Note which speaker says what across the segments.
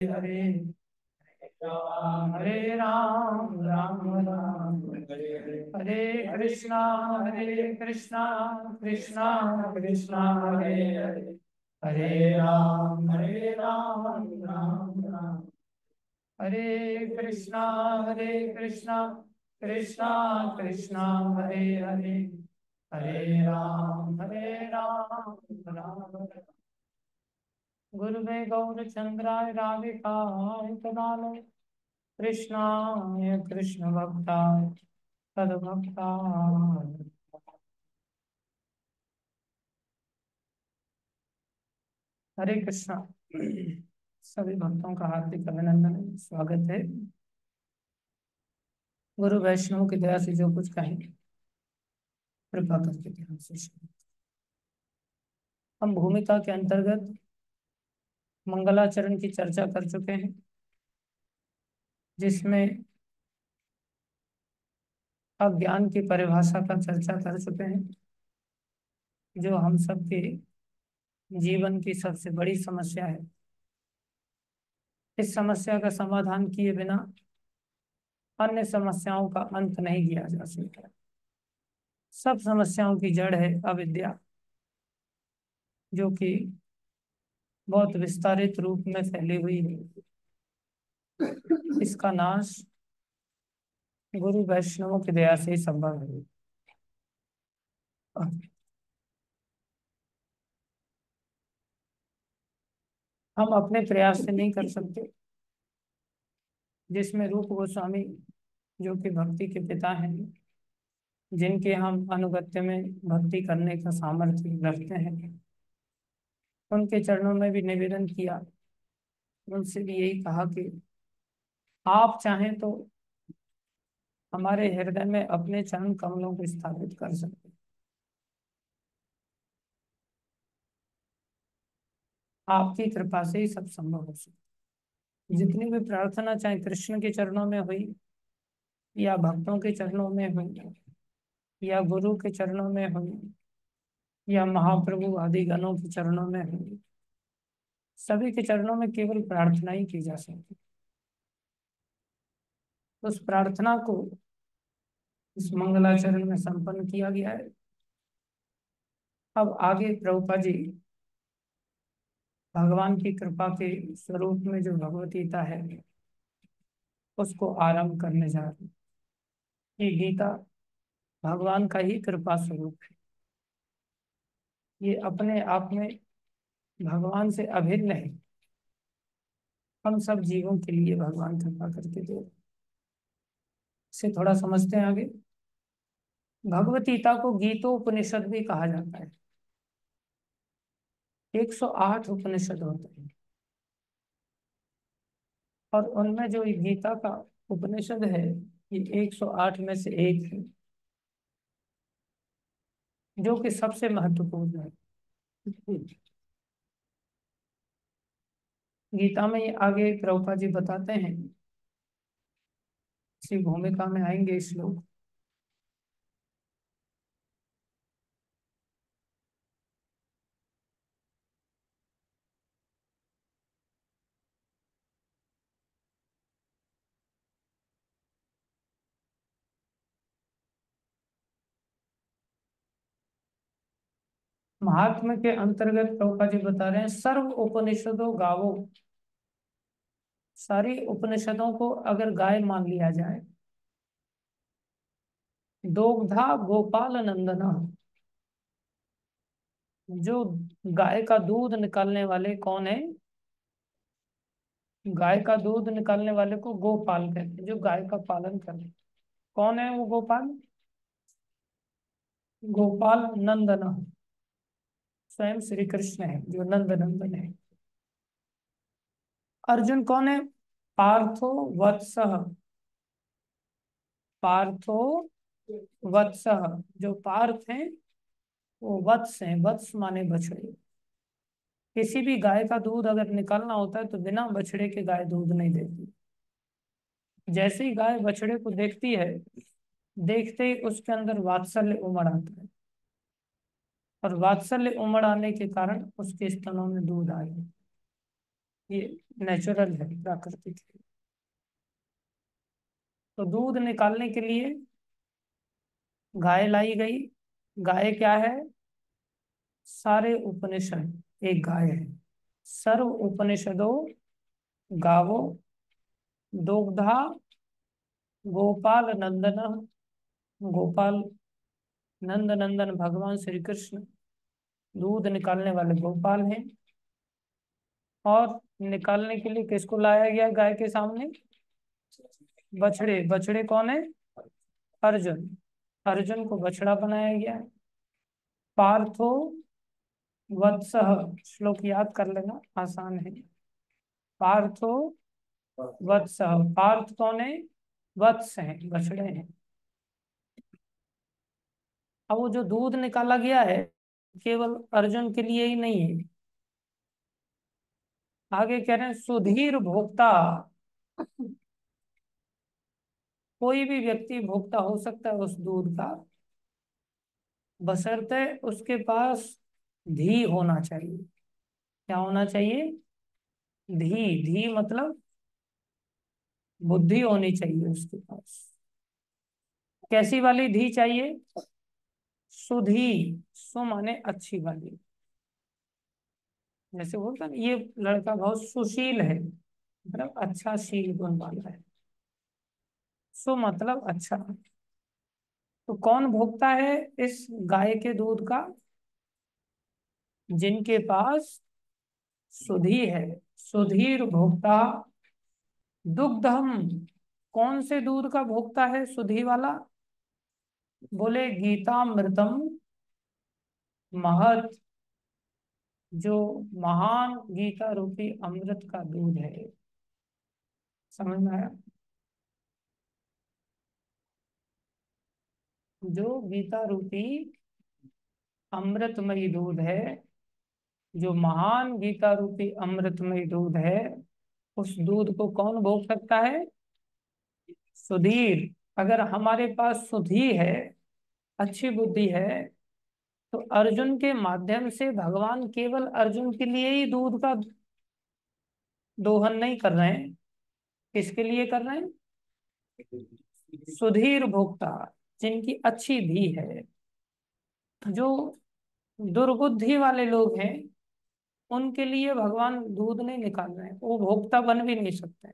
Speaker 1: हरे हरे राम राम राम हरे कृष्णा हरे कृष्णा कृष्णा कृष्णा हरे हरे हरे राम राम राम हरे कृष्णा कृष्णा कृष्णा हरे हरे हरे राम राम राम गुरुवे गौरचंद्राय राधिकाय तदालय कृष्णाय कृष्ण भक्ताय तद्भक्ताय। हरे कृष्णा। सभी भक्तों का हार्दिक अभिनंदन स्वागत है। गुरु वैष्णव की दया से जो कुछ कहेंगे कृपा करके ध्यान से सुनिए। हम भूमिका के अंतर्गत मंगलाचरण की चर्चा कर चुके हैं, जिसमें अज्ञान की परिभाषा का चर्चा कर चुके हैं, जो हम सबके जीवन की सबसे बड़ी समस्या है। इस समस्या का समाधान किए बिना अन्य समस्याओं का अंत नहीं किया जा सकता। सब समस्याओं की जड़ है अविद्या, जो कि बहुत विस्तारित रूप में फैली हुई है। इसका नाश गुरु वैष्णवों की दया से ही संभव है। हम अपने प्रयास से नहीं कर सकते, जिसमें रूप गोस्वामी, जो कि भक्ति के पिता हैं, जिनके हम अनुगत्य में भक्ति करने का सामर्थ्य रखते हैं, उनके चरणों में भी निवेदन किया। उनसे भी यही कहा कि आप चाहें तो हमारे हृदय में अपने चरण कमलों को स्थापित कर सकते हैं। आपकी कृपा से ही सब संभव हो सकता है। जितनी भी प्रार्थना चाहे कृष्ण के चरणों में हुई, या भक्तों के चरणों में हुई, या गुरु के चरणों में हुई, या महाप्रभु आदि गणों के चरणों में हुई, सभी के चरणों में केवल प्रार्थना ही की जा सकती है। उस प्रार्थना को इस मंगलाचरण में संपन्न किया गया है। अब आगे प्रभुपा जी भगवान की कृपा के स्वरूप में जो भगवत गीता है, उसको आरंभ करने जा रहे हैं। ये गीता भगवान का ही कृपा स्वरूप है। ये अपने आप में भगवान से अभिन्न है। हम सब जीवों के लिए भगवान कृपा करके दे। इसे थोड़ा समझते हैं आगे। भगवत गीता को गीतोपनिषद भी कहा जाता है। 108 उपनिषद होते हैं, और उनमें जो ये गीता का उपनिषद है, ये 108 में से एक है, जो कि सबसे महत्वपूर्ण है। गीता में ये आगे प्रभुपा जी बताते हैं, इसी भूमिका में आएंगे श्लोक। महात्म्य के अंतर्गत प्रभुपा जी बता रहे हैं, सर्व उपनिषदों गावो। सारी उपनिषदों को अगर गाय मान लिया जाए, दोग्धा गोपाल नंदना, जो गाय का दूध निकालने वाले कौन है? गाय का दूध निकालने वाले को गोपाल कहते हैं, जो गाय का पालन करते। कौन है वो गोपाल? गोपाल नंदना स्वयं श्री कृष्ण है, जो नंद नंदन है। अर्जुन कौन है? पार्थो वत्सः। पार्थो वत्सः, जो पार्थ है वो वत्स है। वत्स माने बछड़े। किसी भी गाय का दूध अगर निकालना होता है तो बिना बछड़े के गाय दूध नहीं देती। जैसे ही गाय बछड़े को देखती है, देखते ही उसके अंदर वात्सल्य उमड़ आता है, और वात्सल्य उमड़ आने के कारण उसके स्तनों में दूध आ जाता है। ये नेचुरल है, प्राकृतिक है। तो दूध निकालने के लिए गाय लाई गई। गाय क्या है? सारे उपनिषद एक गाय है। सर्व उपनिषदों गावो दुग्धा गोपाल नंदन। गोपाल नंद नंदन भगवान श्री कृष्ण दूध निकालने वाले गोपाल हैं। और निकालने के लिए किसको लाया गया गाय के सामने? बछड़े। बछड़े कौन है? अर्जुन। अर्जुन को बछड़ा बनाया गया है। पार्थो वत्सः। श्लोक याद कर लेना, आसान है। पार्थो वत्सः। पार्थ कौन है? वत्स है, बछड़े हैं। अब वो जो दूध निकाला गया है केवल अर्जुन के लिए ही नहीं है। आगे कह रहे हैं सुधीर भोक्ता। कोई भी व्यक्ति भोक्ता हो सकता है उस दूध का, बशर्ते उसके पास धी होना चाहिए। क्या होना चाहिए? धी। धी मतलब बुद्धि होनी चाहिए उसके पास। कैसी वाली धी चाहिए? सुधी। सु माने अच्छी वाली। जैसे बोलता है ना, ये लड़का बहुत सुशील है, मतलब अच्छा शील गुण वाला है। सु मतलब अच्छा। तो कौन भोगता है इस गाय के दूध का? जिनके पास सुधी है। सुधीर भोक्ता दुग्धम। कौन से दूध का भोक्ता है सुधी वाला? बोले गीतामृतम महत। जो महान गीता रूपी अमृत का दूध है। समझ में आया? जो गीता रूपी अमृतमयी दूध है, जो महान गीता रूपी अमृतमयी दूध है, उस दूध को कौन भोग सकता है? सुधीर। अगर हमारे पास सुधी है, अच्छी बुद्धि है, तो अर्जुन के माध्यम से भगवान केवल अर्जुन के लिए ही दूध का दोहन नहीं कर रहे हैं। किसके लिए कर रहे हैं? सुधीर भोक्ता, जिनकी अच्छी भी है। जो दुर्बुद्धि वाले लोग हैं उनके लिए भगवान दूध नहीं निकाल रहे हैं, वो भोक्ता बन भी नहीं सकते।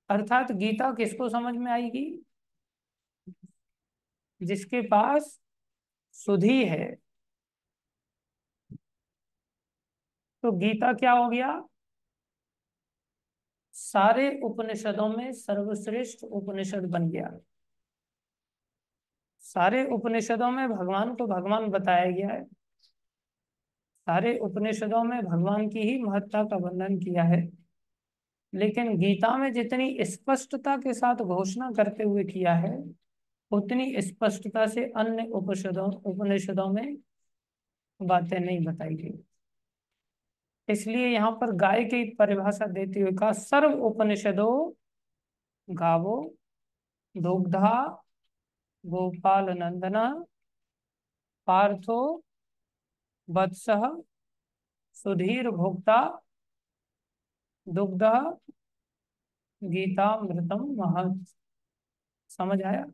Speaker 1: अर्थात गीता किसको समझ में आएगी? जिसके पास सुधी है। तो गीता क्या हो गया? सारे उपनिषदों में सर्वश्रेष्ठ उपनिषद बन गया। सारे उपनिषदों में भगवान को भगवान बताया गया है। सारे उपनिषदों में भगवान की ही महत्ता का वर्णन किया है। लेकिन गीता में जितनी स्पष्टता के साथ घोषणा करते हुए किया है, उतनी स्पष्टता से अन्य उपनिषदों उपनिषदों में बातें नहीं बताई गई। इसलिए यहाँ पर गाय की परिभाषा देते हुए कहा सर्व उपनिषदों गावो दुग्धा गोपाल नंदना पार्थो वत्सः सुधीर भोक्ता दुग्ध गीतामृतम महत्। समझ आया?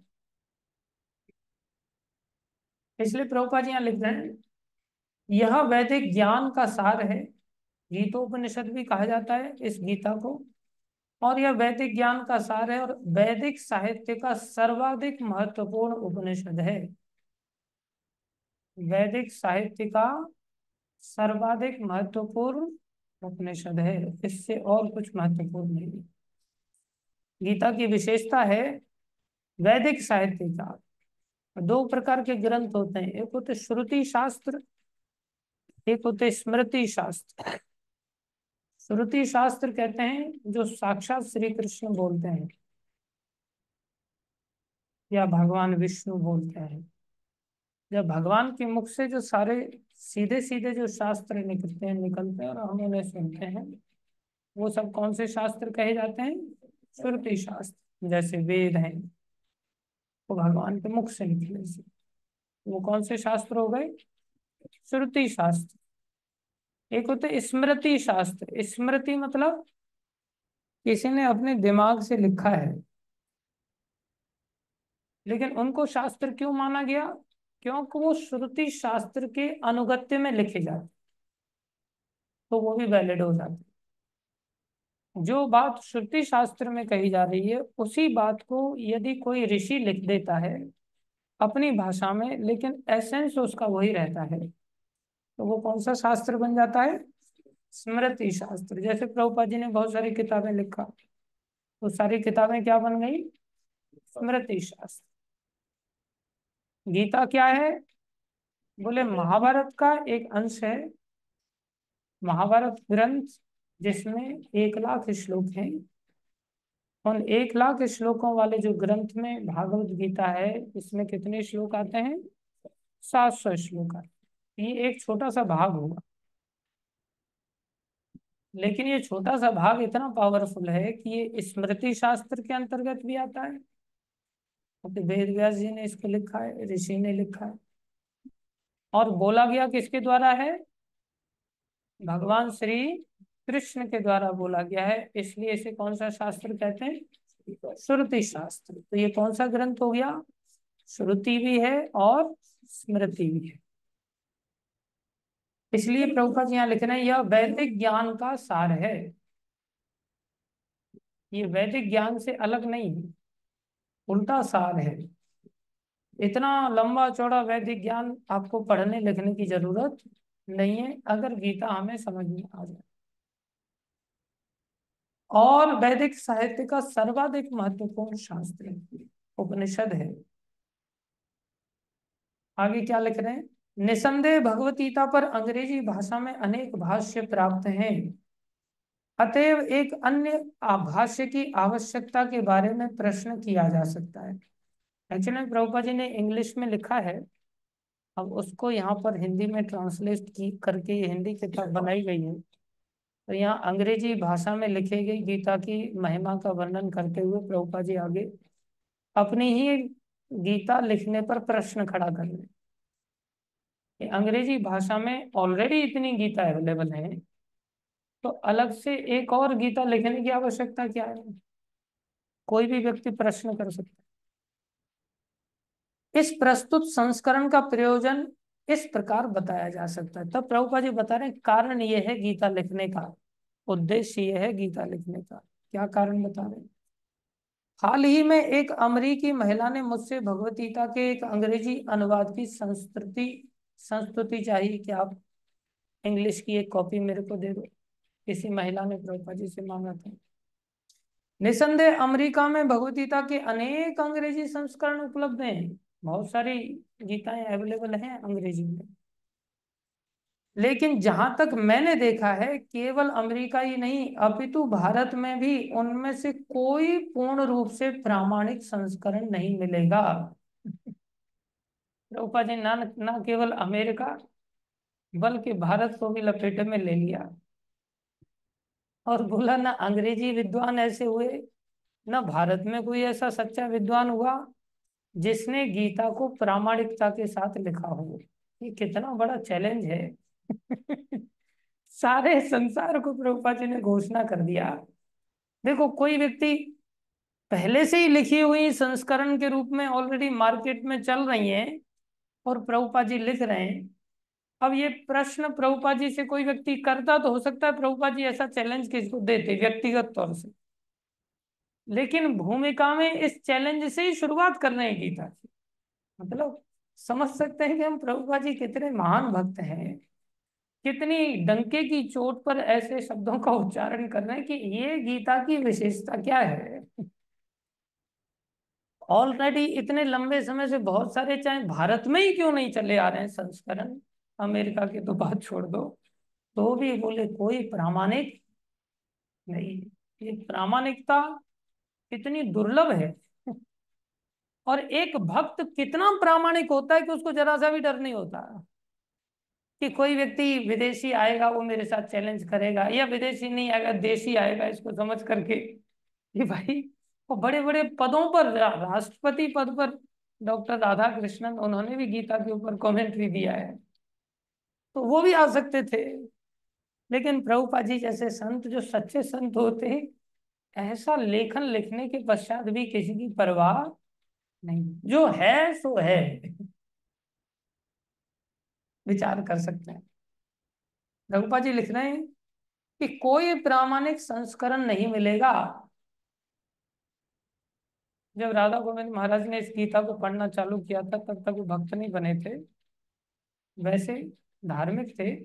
Speaker 1: इसलिए प्रभुपाद जी यहाँ लिख रहे हैं यह वैदिक ज्ञान का सार है। गीतोपनिषद भी कहा जाता है इस गीता को। और यह वैदिक ज्ञान का सार है और वैदिक साहित्य का सर्वाधिक महत्वपूर्ण उपनिषद है। वैदिक साहित्य का सर्वाधिक महत्वपूर्ण उपनिषद है, इससे और कुछ महत्वपूर्ण नहीं। गीता की विशेषता है वैदिक साहित्य का। दो प्रकार के ग्रंथ होते हैं, एक होते श्रुति शास्त्र, एक होते स्मृति शास्त्र। श्रुति शास्त्र कहते हैं जो साक्षात श्री कृष्ण बोलते हैं या भगवान विष्णु बोलते हैं। जब भगवान के मुख से जो सारे सीधे सीधे जो शास्त्र निकलते हैं और हम उन्हें सुनते हैं, वो सब कौन से शास्त्र कहे जाते हैं? श्रुति शास्त्र। जैसे वेद हैं, वो भगवान के मुख से निकले से, वो कौन से शास्त्र हो गए? श्रुति शास्त्र। एक होते स्मृति शास्त्र। स्मृति मतलब किसी ने अपने दिमाग से लिखा है, लेकिन उनको शास्त्र क्यों माना गया? क्योंकि वो श्रुति शास्त्र के अनुगत्य में लिखे जाते, तो वो भी वैलिड हो जाते। जो बात श्रुति शास्त्र में कही जा रही है उसी बात को यदि कोई ऋषि लिख देता है अपनी भाषा में, लेकिन एसेंस उसका वही रहता है, तो वो कौन सा शास्त्र बन जाता है? स्मृति शास्त्र। जैसे प्रभुपाद जी ने बहुत सारी किताबें लिखा, तो सारी किताबें क्या बन गई? स्मृति शास्त्र। गीता क्या है? बोले महाभारत का एक अंश है। महाभारत ग्रंथ जिसमें 1 लाख श्लोक हैं, उन 1 लाख श्लोकों वाले जो ग्रंथ में भागवत गीता है, इसमें कितने श्लोक आते हैं? 700 श्लोक आते हैं। ये एक छोटा सा भाग होगा, लेकिन ये छोटा सा भाग इतना पावरफुल है कि ये स्मृति शास्त्र के अंतर्गत भी आता है। तो वेद व्यास जी ने इसको लिखा है, ऋषि ने लिखा है, और बोला गया किसके द्वारा है? भगवान श्री कृष्ण के द्वारा बोला गया है, इसलिए इसे कौन सा शास्त्र कहते हैं? श्रुति शास्त्र। तो ये कौन सा ग्रंथ हो गया? श्रुति भी है और स्मृति भी है। इसलिए प्रभुपाद जी यहाँ लिख रहे हैं यह वैदिक ज्ञान का सार है। ये वैदिक ज्ञान से अलग नहीं है, उल्टा सार है। इतना लंबा चौड़ा वैदिक ज्ञान आपको पढ़ने लिखने की जरूरत नहीं है, अगर गीता हमें समझ में आ जाए। और वैदिक साहित्य का सर्वाधिक महत्वपूर्ण शास्त्र उपनिषद है। आगे क्या लिख रहे हैं? निसंदेह भगवत गीता पर अंग्रेजी भाषा में अनेक भाष्य प्राप्त हैं, अतएव एक अन्य भाष्य की आवश्यकता के बारे में प्रश्न किया जा सकता है। एक्चुअली प्रभुपाद जी ने इंग्लिश में लिखा है, अब उसको यहाँ पर हिंदी में ट्रांसलेट की करके ये हिंदी किताब बनाई गई है। तो यहाँ अंग्रेजी भाषा में लिखी गई गीता की महिमा का वर्णन करते हुए प्रभुपाद जी आगे अपनी ही गीता लिखने पर प्रश्न खड़ा कर रहे हैं कि अंग्रेजी भाषा में ऑलरेडी इतनी गीता अवेलेबल है, तो अलग से एक और गीता लिखने की आवश्यकता क्या है? कोई भी व्यक्ति प्रश्न कर सकता है। इस प्रस्तुत संस्करण का प्रयोजन इस प्रकार बताया जा सकता है। तब प्रभुपाद जी बता रहे हैं कारण ये है गीता लिखने का, उद्देश्य ये है गीता लिखने का। क्या कारण बता रहे हैं? हाल ही में एक अमेरिकी महिला ने मुझसे भगवत गीता के एक अंग्रेजी अनुवाद की संस्तुति संस्तुति चाहिए कि आप इंग्लिश की एक कॉपी मेरे को दे दो। किसी महिला ने प्रभुपाद जी से मांगा था। निसंदेह अमेरिका में भगवत गीता के अनेक अंग्रेजी संस्करण उपलब्ध हैं। बहुत सारी गीताएं अवेलेबल हैं अंग्रेजी में, लेकिन जहां तक मैंने देखा है केवल अमेरिका ही नहीं अपितु भारत में भी उनमें से कोई पूर्ण रूप से प्रामाणिक संस्करण नहीं मिलेगा। प्रभुपाद जी ना केवल अमेरिका बल्कि भारत को भी लपेटे में ले लिया और बोला ना अंग्रेजी विद्वान ऐसे हुए, ना भारत में कोई ऐसा सच्चा विद्वान हुआ जिसने गीता को प्रामाणिकता के साथ लिखा हो। ये कितना बड़ा चैलेंज है। सारे संसार को प्रभुपाद जी ने घोषणा कर दिया। देखो कोई व्यक्ति पहले से ही लिखी हुई संस्करण के रूप में ऑलरेडी मार्केट में चल रही हैं और प्रभुपाद जी लिख रहे हैं। अब ये प्रश्न प्रभुपाद जी से कोई व्यक्ति करता तो हो सकता है प्रभुपाद जी ऐसा चैलेंज किसको देते व्यक्तिगत तौर से, लेकिन भूमिका में इस चैलेंज से ही शुरुआत कर रहे हैं गीता की। मतलब समझ सकते हैं कि हम प्रभुपाद जी कितने महान भक्त हैं, कितनी डंके की चोट पर ऐसे शब्दों का उच्चारण कर रहे हैं कि ये गीता की विशेषता क्या है। ऑलरेडी इतने लंबे समय से बहुत सारे चाहे भारत में ही क्यों नहीं चले आ रहे हैं संस्करण, अमेरिका की तो बात छोड़ दो, तो भी बोले कोई प्रामाणिक नहीं। ये प्रामाणिकता इतनी दुर्लभ है। और एक भक्त कितना प्रामाणिक होता है कि उसको जरा सा भी डर नहीं होता कि कोई व्यक्ति विदेशी आएगा वो मेरे साथ चैलेंज करेगा, या विदेशी नहीं आएगा देशी आएगा, इसको समझ करके कि भाई वो बड़े बड़े पदों पर राष्ट्रपति पद पर डॉक्टर राधा कृष्णन उन्होंने भी गीता के ऊपर कमेंट्री दिया है, तो वो भी आ सकते थे। लेकिन प्रभुपाद जी जैसे संत, जो सच्चे संत होते हैं, ऐसा लेखन लिखने के पश्चात भी किसी की परवाह नहीं, जो है सो है। विचार कर सकते हैं। प्रभुपाद जी लिख रहे हैं कि कोई प्रामाणिक संस्करण नहीं मिलेगा। जब राधा गोविंद महाराज ने इस गीता को पढ़ना चालू किया था, तब तक वो भक्त नहीं बने थे, वैसे धार्मिक थे।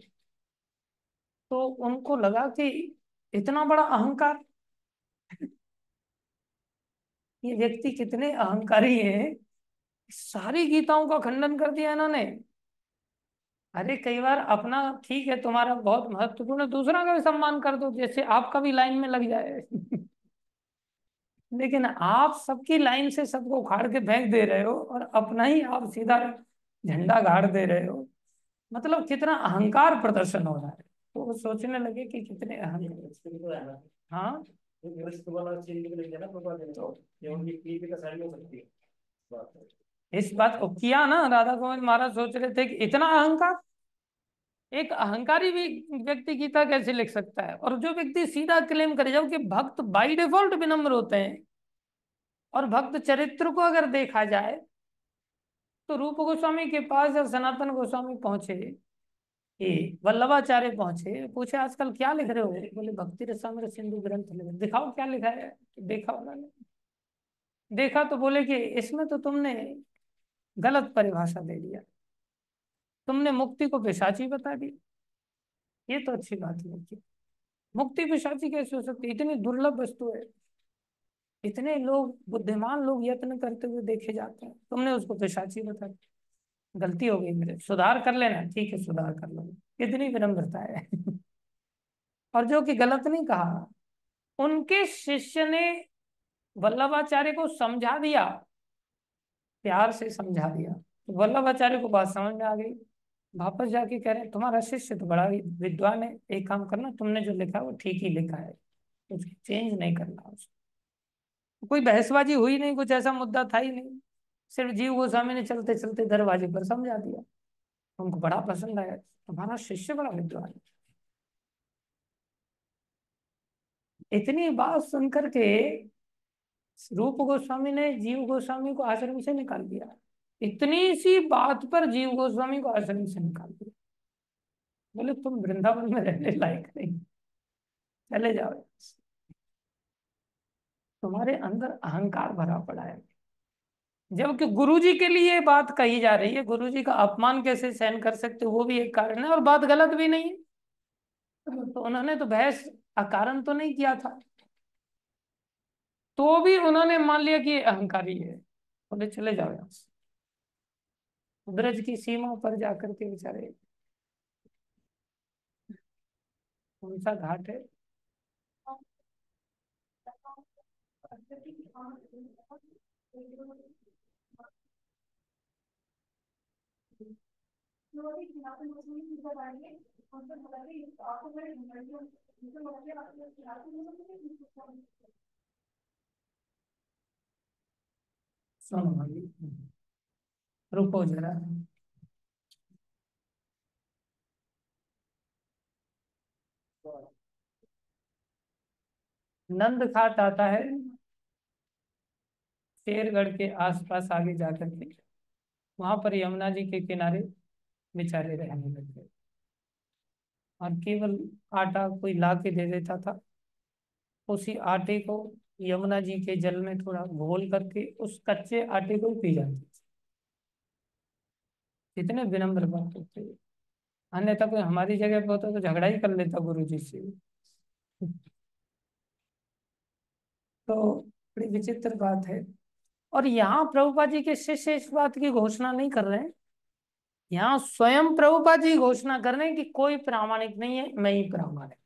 Speaker 1: तो उनको लगा कि इतना बड़ा अहंकार, ये व्यक्ति कितने अहंकारी हैं, सारी गीताओं का खंडन कर दिया इन्होंने। अरे कई बार अपना ठीक है, तुम्हारा बहुत महत्वपूर्ण है, दूसरा का भी सम्मान कर दो, जैसे आपका भी लाइन में लग जाए। लेकिन आप सबकी लाइन से सबको उखाड़ के फेंक दे रहे हो, और अपना ही आप सीधा झंडा गाड़ दे रहे हो। मतलब कितना अहंकार प्रदर्शन हो रहा है। तो वो सोचने लगे कि कितने अहंकार। हाँ, इस बात को किया ना, राधा गोविंद महाराज सोच रहे थे कि इतना अहंकार, एक अहंकारी भी व्यक्ति गीता कैसे लिख सकता है। और जो व्यक्ति सीधा क्लेम करे जाओ कि भक्त बाई डिफॉल्ट विनम्र होते हैं, और भक्त चरित्र को अगर देखा जाए, तो रूप गोस्वामी के पास जब सनातन गोस्वामी पहुंचे, ये वल्लभाचार्य पहुंचे, पूछे आजकल क्या लिख रहे हो? बोले भक्ति रसामृत सिंधु ग्रंथ लिख रहे। दिखाओ क्या लिखा है। तो देखा उन्होंने, देखा तो बोले कि इसमें तो तुमने गलत परिभाषा दे दिया, तुमने मुक्ति को पिशाची बता दी। ये तो अच्छी बात नहीं की। मुक्ति पिशाची कैसे हो सकती है? इतनी दुर्लभ वस्तु है, इतने लोग, बुद्धिमान लोग यत्न करते हुए देखे जाते हैं, तुमने उसको पिशाची बता दी। गलती हो गई मेरे, सुधार कर लेना। ठीक है, सुधार कर लो। कितनी विनम्रता है। और जो कि गलत नहीं कहा, उनके शिष्य ने वल्लभाचार्य को समझा दिया, प्यार से समझा दिया, तो वल्लभाचार्य को बात समझ में आ गई। वापस जाके कह रहे हैं तुम्हारा शिष्य तो बड़ा ही विद्वान है, एक काम करना, तुमने जो लिखा है वो ठीक ही लिखा है, कुछ चेंज नहीं करना उसको। कोई बहसबाजी हुई नहीं, कुछ ऐसा मुद्दा था ही नहीं। सिर्फ जीव गोस्वामी ने चलते चलते दरवाजे पर समझा दिया। उनको बड़ा पसंद आया, तुम्हारा शिष्य बड़ा विद्वान है। इतनी बात सुनकर के रूप गोस्वामी ने जीव गोस्वामी को आश्रम से निकाल दिया। इतनी सी बात पर जीव गोस्वामी को आश्रम से निकाल दिया। बोले तुम वृंदावन में रहने लायक नहीं, चले जाओ, तुम्हारे अंदर अहंकार भरा पड़ा है। जबकि गुरु जी के लिए ये बात कही जा रही है, गुरु जी का अपमान कैसे सहन कर सकते हो, वो भी एक कारण है, और बात गलत भी नहीं है। तो उन्होंने तो बहस अकारण तो नहीं किया था, तो भी उन्होंने मान लिया कि ये अहंकारी है। बोले चले जाओ यहाँ से। ब्रज की सीमा पर जाकर के बेचारे, कौन सा घाट है? सुनो भाई, रुको जरा। नंद घाट आता है शेरगढ़ के आसपास, आगे जाकर के वहां पर यमुना जी के किनारे बेचारे रहने लग गए। और केवल आटा कोई ला के दे देता था, उसी आटे को यमुना जी के जल में थोड़ा घोल करके उस कच्चे आटे को ही पी जाते थे। इतने विनम्र बात होते हैं। अन्यथा कोई हमारी जगह पे होता तो झगड़ा ही कर लेता गुरु जी से। तो बड़ी विचित्र बात है। और यहाँ प्रभुपाद जी के शिष्य इस बात की घोषणा नहीं कर रहे हैं, यहाँ स्वयं प्रभुपाद जी घोषणा कर रहे हैं कि कोई प्रामाणिक नहीं है, मैं ही प्रामाणिक।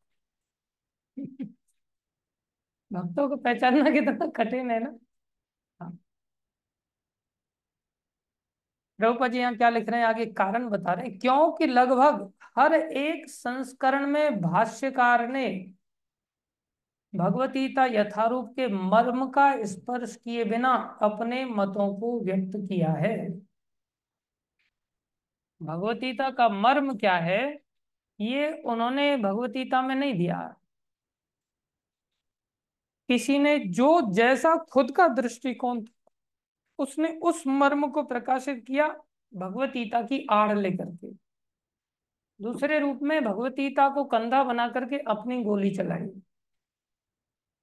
Speaker 1: भक्तों को पहचानना कितना कठिन है ना। हाँ, प्रभुपाद जी यहाँ क्या लिख रहे हैं, आगे कारण बता रहे हैं, क्योंकि लगभग हर एक संस्करण में भाष्यकार ने भगवतीता यथारूप के मर्म का स्पर्श किए बिना अपने मतों को व्यक्त किया है। भगवतीता का मर्म क्या है, ये उन्होंने भगवत गीता में नहीं दिया। किसी ने जो जैसा खुद का दृष्टिकोण, उसने उस मर्म को प्रकाशित किया भगवत गीता की आड़ लेकर के। दूसरे रूप में भगवत गीता को कंधा बना करके अपनी गोली चलाई।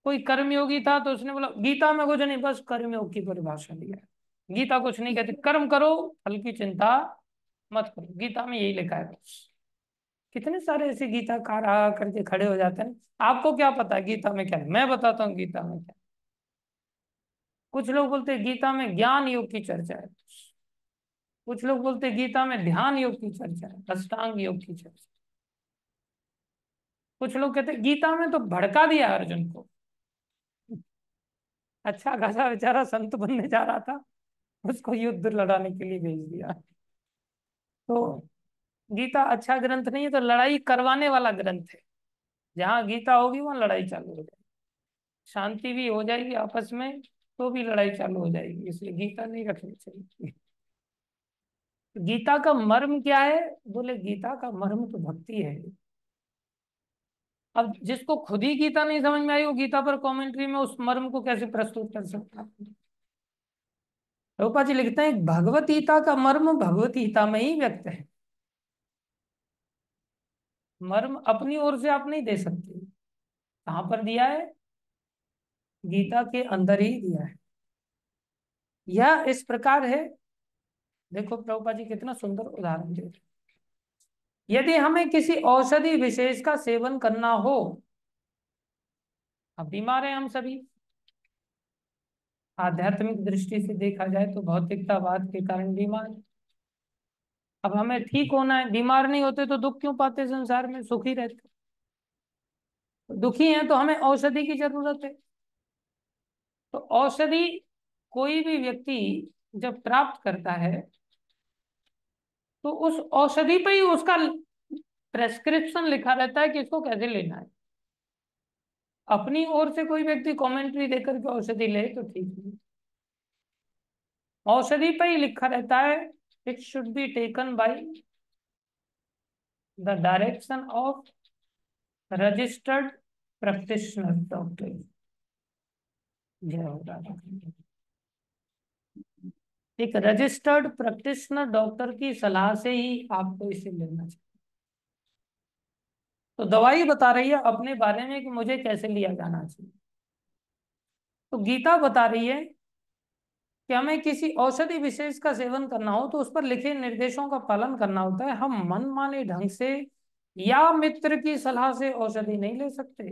Speaker 1: कोई कर्मयोगी था तो उसने बोला गीता में कुछ नहीं, बस कर्मयोग की परिभाषा दिया है। गीता कुछ नहीं कहती, कर्म करो फल की चिंता मत करो, गीता में यही लिखा है बस। कितने सारे ऐसे गीताकार आ करके खड़े हो जाते हैं। आपको क्या पता है गीता में क्या है? मैं बताता हूँ गीता में क्या है। कुछ लोग बोलते हैं गीता में ज्ञान योग की चर्चा है, कुछ लोग बोलते हैं गीता में ध्यान योग की चर्चा है, अष्टांग योग की चर्चा। कुछ लोग कहते हैं गीता में तो भड़का दिया अर्जुन को। अच्छा खासा बेचारा संत बनने जा रहा था, उसको युद्ध लड़ाने के लिए भेज दिया। तो गीता अच्छा ग्रंथ नहीं है, तो लड़ाई करवाने वाला ग्रंथ है। जहां गीता होगी वहां लड़ाई चालू हो जाएगी, शांति भी हो जाएगी आपस में, तो भी लड़ाई चालू हो जाएगी, इसलिए गीता नहीं रखनी चाहिए। गीता का मर्म क्या है? बोले गीता का मर्म तो भक्ति है। अब जिसको खुद ही गीता नहीं समझ में आई, वो गीता पर कमेंट्री में उस मर्म को कैसे प्रस्तुत कर सकता है? रूपा जी लिखते हैं भगवत गीता का मर्म भगवत गीता में ही व्यक्त है। मर्म अपनी ओर से आप नहीं दे सकते। कहाँ पर दिया है? गीता के अंदर ही दिया है। यह इस प्रकार है। देखो प्रभुपा जी कितना सुंदर उदाहरण दे रहे हैं। यदि हमें किसी औषधि विशेष का सेवन करना हो, अब बीमार हैं हम सभी, आध्यात्मिक दृष्टि से देखा जाए तो भौतिकतावाद के कारण बीमार। अब हमें ठीक होना है, बीमार नहीं होते तो दुख क्यों पाते? संसार में सुखी रहते। दुखी हैं तो हमें औषधि की जरूरत है। तो औषधि कोई भी व्यक्ति जब प्राप्त करता है तो उस औषधि पे ही उसका प्रेस्क्रिप्शन लिखा रहता है कि इसको कैसे लेना है। अपनी ओर से कोई व्यक्ति कमेंट्री देकर के औषधि ले तो ठीक नहीं। औषधि पे ही लिखा रहता है it should be taken by the direction of registered practitioner doctor. जय हो राधा। एक रजिस्टर्ड प्रैक्टिशनर डॉक्टर की सलाह से ही आपको इसे लेना चाहिए। तो दवाई बता रही है अपने बारे में कि मुझे कैसे लिया जाना चाहिए। तो गीता बता रही है कि हमें किसी औषधि विशेष का सेवन करना हो तो उस पर लिखे निर्देशों का पालन करना होता है। हम मनमाने ढंग से या मित्र की सलाह से औषधि नहीं ले सकते,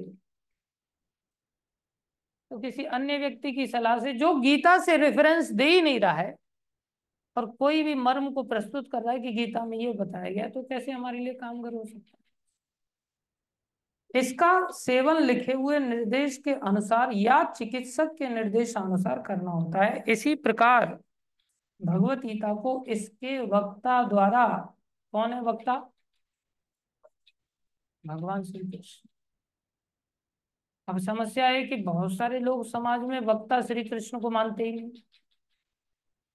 Speaker 1: तो किसी अन्य व्यक्ति की सलाह से जो गीता से रेफरेंस दे ही नहीं रहा है और कोई भी मर्म को प्रस्तुत कर रहा है कि गीता में ये बताया गया, तो कैसे हमारे लिए कामगर हो सकता है? इसका सेवन लिखे हुए निर्देश के अनुसार या चिकित्सक के निर्देशानुसार करना होता है। इसी प्रकार भगवत गीता को इसके वक्ता द्वारा, कौन है वक्ता? भगवान श्री कृष्ण। अब समस्या है कि बहुत सारे लोग समाज में वक्ता श्री कृष्ण को मानते ही नहीं।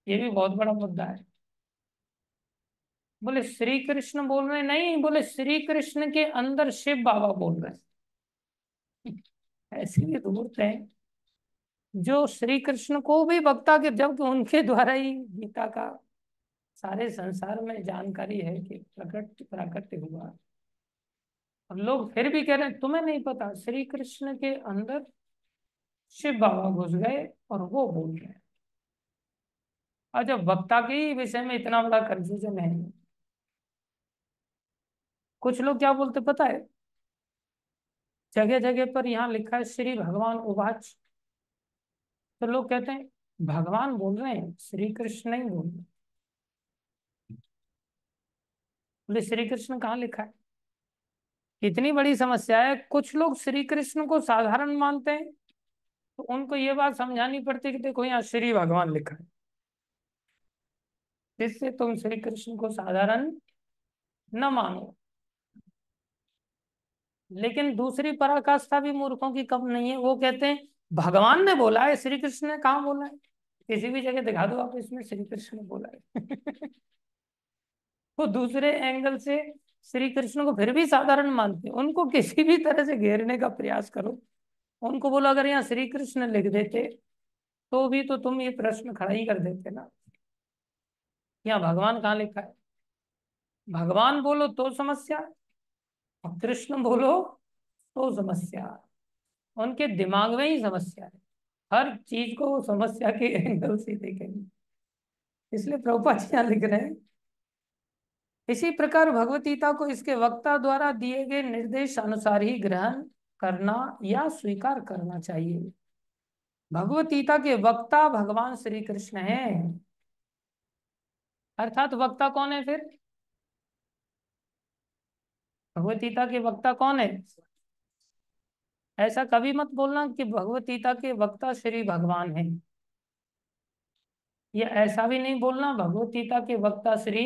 Speaker 1: ये भी बहुत बड़ा मुद्दा है। बोले श्री कृष्ण बोल रहे नहीं, बोले श्री कृष्ण के अंदर शिव बाबा बोल रहे हैं। ऐसे भी धूर्त है जो श्री कृष्ण को भी वक्ता के, जबकि उनके द्वारा ही गीता का सारे संसार में जानकारी है कि प्रकट प्राकट्य हुआ। और लोग फिर भी कह रहे हैं तुम्हें नहीं पता, श्री कृष्ण के अंदर शिव बाबा घुस गए और वो बोल रहे हैं। और जब वक्ता के ही विषय में इतना बड़ा कंफ्यूजन है, कुछ लोग क्या बोलते पता है? जगह जगह पर यहाँ लिखा है श्री भगवान उवाच, तो लोग कहते हैं भगवान बोल रहे हैं, श्री कृष्ण नहीं बोल रहे। बोले श्री कृष्ण कहाँ लिखा है? इतनी बड़ी समस्या है। कुछ लोग श्री कृष्ण को साधारण मानते हैं, तो उनको ये बात समझानी पड़ती है कि देखो यहाँ श्री भगवान लिखा है, जिससे तुम श्री कृष्ण को साधारण न मानो। लेकिन दूसरी पराकाष्ठा भी मूर्खों की कम नहीं है। वो कहते हैं भगवान ने बोला है, श्री कृष्ण ने कहाँ बोला है? किसी भी जगह दिखा दो आप इसमें श्री कृष्ण ने बोला है। वो दूसरे एंगल से श्री कृष्ण को फिर भी साधारण मानते हैं, उनको किसी भी तरह से घेरने का प्रयास करो, उनको बोलो अगर यहाँ श्री कृष्ण लिख देते तो भी तो तुम ये प्रश्न खड़ा ही कर देते ना, यहाँ भगवान कहाँ लिखा है। भगवान बोलो तो समस्या, और कृष्ण बोलो तो समस्या। उनके दिमाग में ही समस्या है, हर चीज को वो समस्या के एंगल से देखेंगे, इसलिए प्रभुपाद जी यहाँ लिख रहे हैं। इसी प्रकार भगवत गीता को इसके वक्ता द्वारा दिए गए निर्देश अनुसार ही ग्रहण करना या स्वीकार करना चाहिए। भगवत गीता के वक्ता भगवान श्री कृष्ण हैं। अर्थात वक्ता कौन है फिर? भगवत गीता के वक्ता कौन है? ऐसा कभी मत बोलना कि भगवत गीता के वक्ता श्री भगवान हैं, या ऐसा भी नहीं बोलना भगवत गीता के वक्ता श्री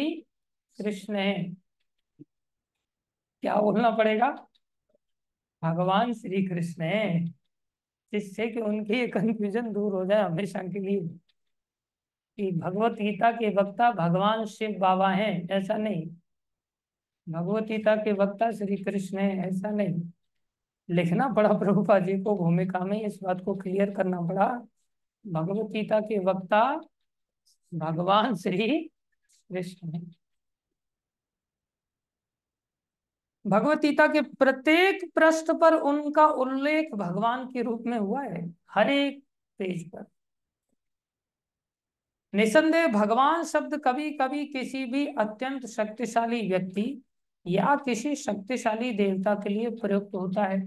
Speaker 1: कृष्ण हैं। क्या बोलना पड़ेगा? भगवान श्री कृष्ण हैं, जिससे कि उनकी ये कंफ्यूजन दूर हो जाए हमेशा के लिए कि भगवत गीता के वक्ता भगवान शिव बाबा हैं, ऐसा नहीं। भगवत गीता के वक्ता श्री कृष्ण हैं, ऐसा नहीं। लिखना पड़ा प्रभुपाद जी को भूमिका में, इस बात को क्लियर करना पड़ा। भगवत गीता के वक्ता भगवान श्री कृष्ण हैं। भगवत गीता के प्रत्येक पृष्ठ पर उनका उल्लेख भगवान के रूप में हुआ है, हर एक पेज पर। निसंदेह भगवान शब्द कभी कभी किसी भी अत्यंत शक्तिशाली व्यक्ति या किसी शक्तिशाली देवता के लिए प्रयुक्त होता है।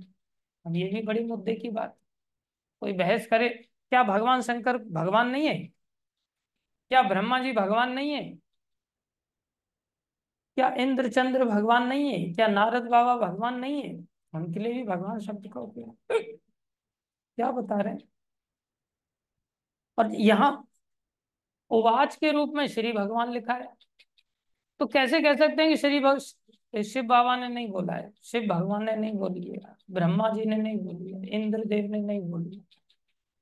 Speaker 1: अब ये भी बड़ी मुद्दे की बात, कोई बहस करे क्या भगवान शंकर भगवान नहीं है? क्या ब्रह्मा जी भगवान नहीं है? क्या इंद्र चंद्र भगवान नहीं है? क्या नारद बाबा भगवान नहीं है? उनके लिए भी भगवान शब्द का उपयोग क्या बता रहे हैं। और यहाँ उवाच के रूप में श्री भगवान लिखा है, तो कैसे कह सकते हैं कि शिव बाबा ने नहीं बोला है, शिव भगवान ने नहीं बोली है, ब्रह्मा जी ने नहीं बोली है, इंद्र देव ने नहीं बोली है?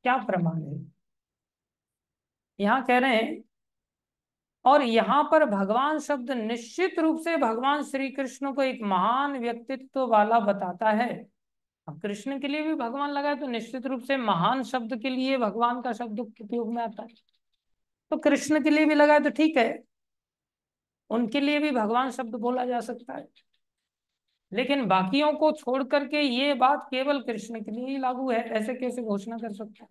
Speaker 1: क्या प्रमाण है? यहाँ कह रहे हैं, और यहाँ पर भगवान शब्द निश्चित रूप से भगवान श्री कृष्ण को एक महान व्यक्तित्व वाला बताता है। अब कृष्ण के लिए भी भगवान लगा है तो निश्चित रूप से महान शब्द के लिए भगवान का शब्द उपयोग में आता है, तो कृष्ण के लिए भी लगा है तो ठीक है, उनके लिए भी भगवान शब्द बोला जा सकता है। लेकिन बाकियों को छोड़ करके ये बात केवल कृष्ण के लिए ही लागू है, ऐसे कैसे घोषणा कर सकते हैं?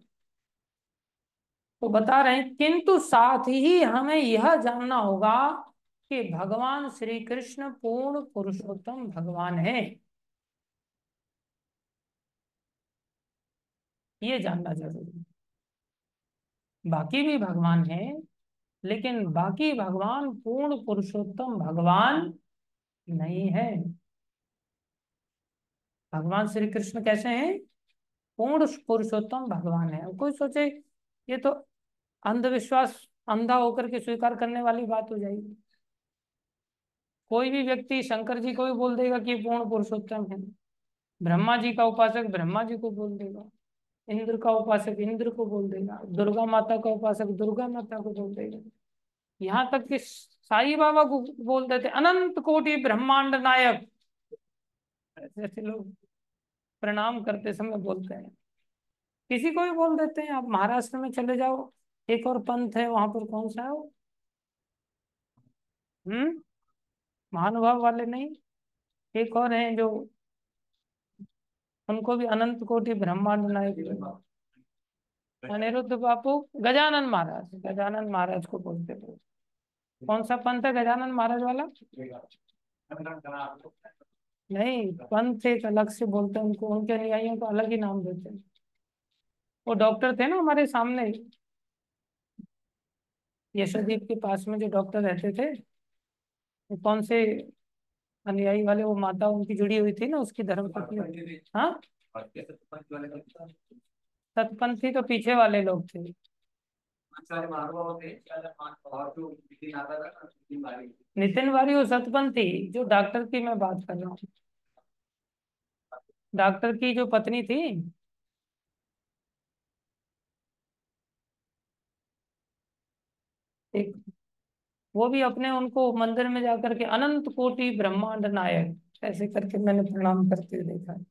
Speaker 1: तो बता रहे हैं, किंतु साथ ही हमें यह जानना होगा कि भगवान श्री कृष्ण पूर्ण पुरुषोत्तम भगवान है, ये जानना जरूरी है। बाकी भी भगवान है, लेकिन बाकी भगवान पूर्ण पुरुषोत्तम भगवान नहीं है। भगवान श्री कृष्ण कैसे हैं? पूर्ण पुरुषोत्तम भगवान है। कोई सोचे ये तो अंधविश्वास, अंधा होकर के स्वीकार करने वाली बात हो जाएगी। कोई भी व्यक्ति शंकर जी को भी बोल देगा कि पूर्ण पुरुषोत्तम है, ब्रह्मा जी का उपासक ब्रह्मा जी को बोल देगा, इंद्र का उपासक इंद्र को बोल देगा, दुर्गा माता का उपासक दुर्गा माता को बोल देगा, यहाँ तक कि साईं बाबा को बोल देते अनंत कोटि ब्रह्मांड नायक, ऐसे लोग प्रणाम करते समय बोलते हैं। किसी को भी बोल देते हैं। आप महाराष्ट्र में चले जाओ, एक और पंथ है वहां पर, कौन सा है वो? महानुभाव वाले नहीं, एक और हैं जो, उनको भी अनंत कोटि ब्रह्मांड नायक, अनिरुद्ध बापू, गजानन महाराज, गजानन महाराज को बोलते थे। कौन सा पंथ है गजानन महाराज वाला? नहीं, पंथ एक अलग से बोलते हैं उनको, उनके अनुयायियों को अलग ही नाम देते हैं। वो डॉक्टर थे ना हमारे सामने, यशोदीप के पास में जो डॉक्टर रहते थे, वो कौन से अनुयायी वाले, वो माता उनकी जुड़ी हुई थी ना, उसकी धर्म पत्नी। हाँ, सतपंथी तो पीछे वाले लोग थे। नितिन वारी वो सतपंथी, जो डॉक्टर की मैं बात कर रहा हूँ, डॉक्टर की जो पत्नी थी। एक वो भी अपने उनको मंदिर में जाकर के अनंत कोटि ब्रह्मांड नायक ऐसे करके मैंने प्रणाम करते हुए देखा है।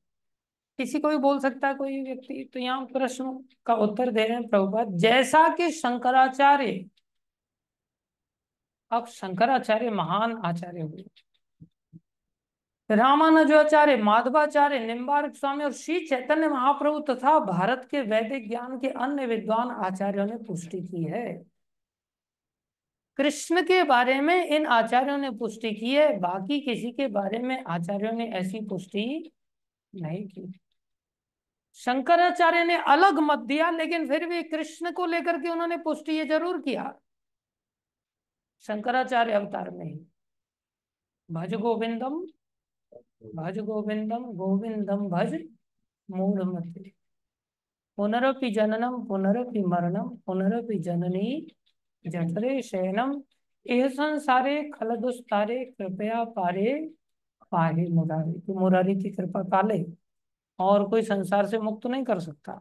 Speaker 1: किसी को भी बोल सकता है कोई व्यक्ति। तो यहाँ प्रश्न का उत्तर दे रहे हैं प्रभुपाद, जैसा कि शंकराचार्य, अब शंकराचार्य महान आचार्य हुए, रामानुजाचार्य, माधवाचार्य, निम्बार्क स्वामी और श्री चैतन्य महाप्रभु तथा भारत के वैदिक ज्ञान के अन्य विद्वान आचार्यों ने पुष्टि की है। कृष्ण के बारे में इन आचार्यों ने पुष्टि की है, बाकी किसी के बारे में आचार्यों ने ऐसी पुष्टि नहीं की। शंकराचार्य ने अलग मत दिया, लेकिन फिर भी कृष्ण को लेकर के उन्होंने पुष्टि ये जरूर किया शंकराचार्य अवतार में ही, भज गोविंदम, भज गोविंदम, गोविंदम भज मूढ़मते, पुनरपि जननम पुनरपि मरणम पुनरपि जननी जठरे शयनम, एह संसारे खल दुस्तारे कृपया पारे पाहे मुरारी। तो मुरारी की कृपा पाले, और कोई संसार से मुक्त नहीं कर सकता,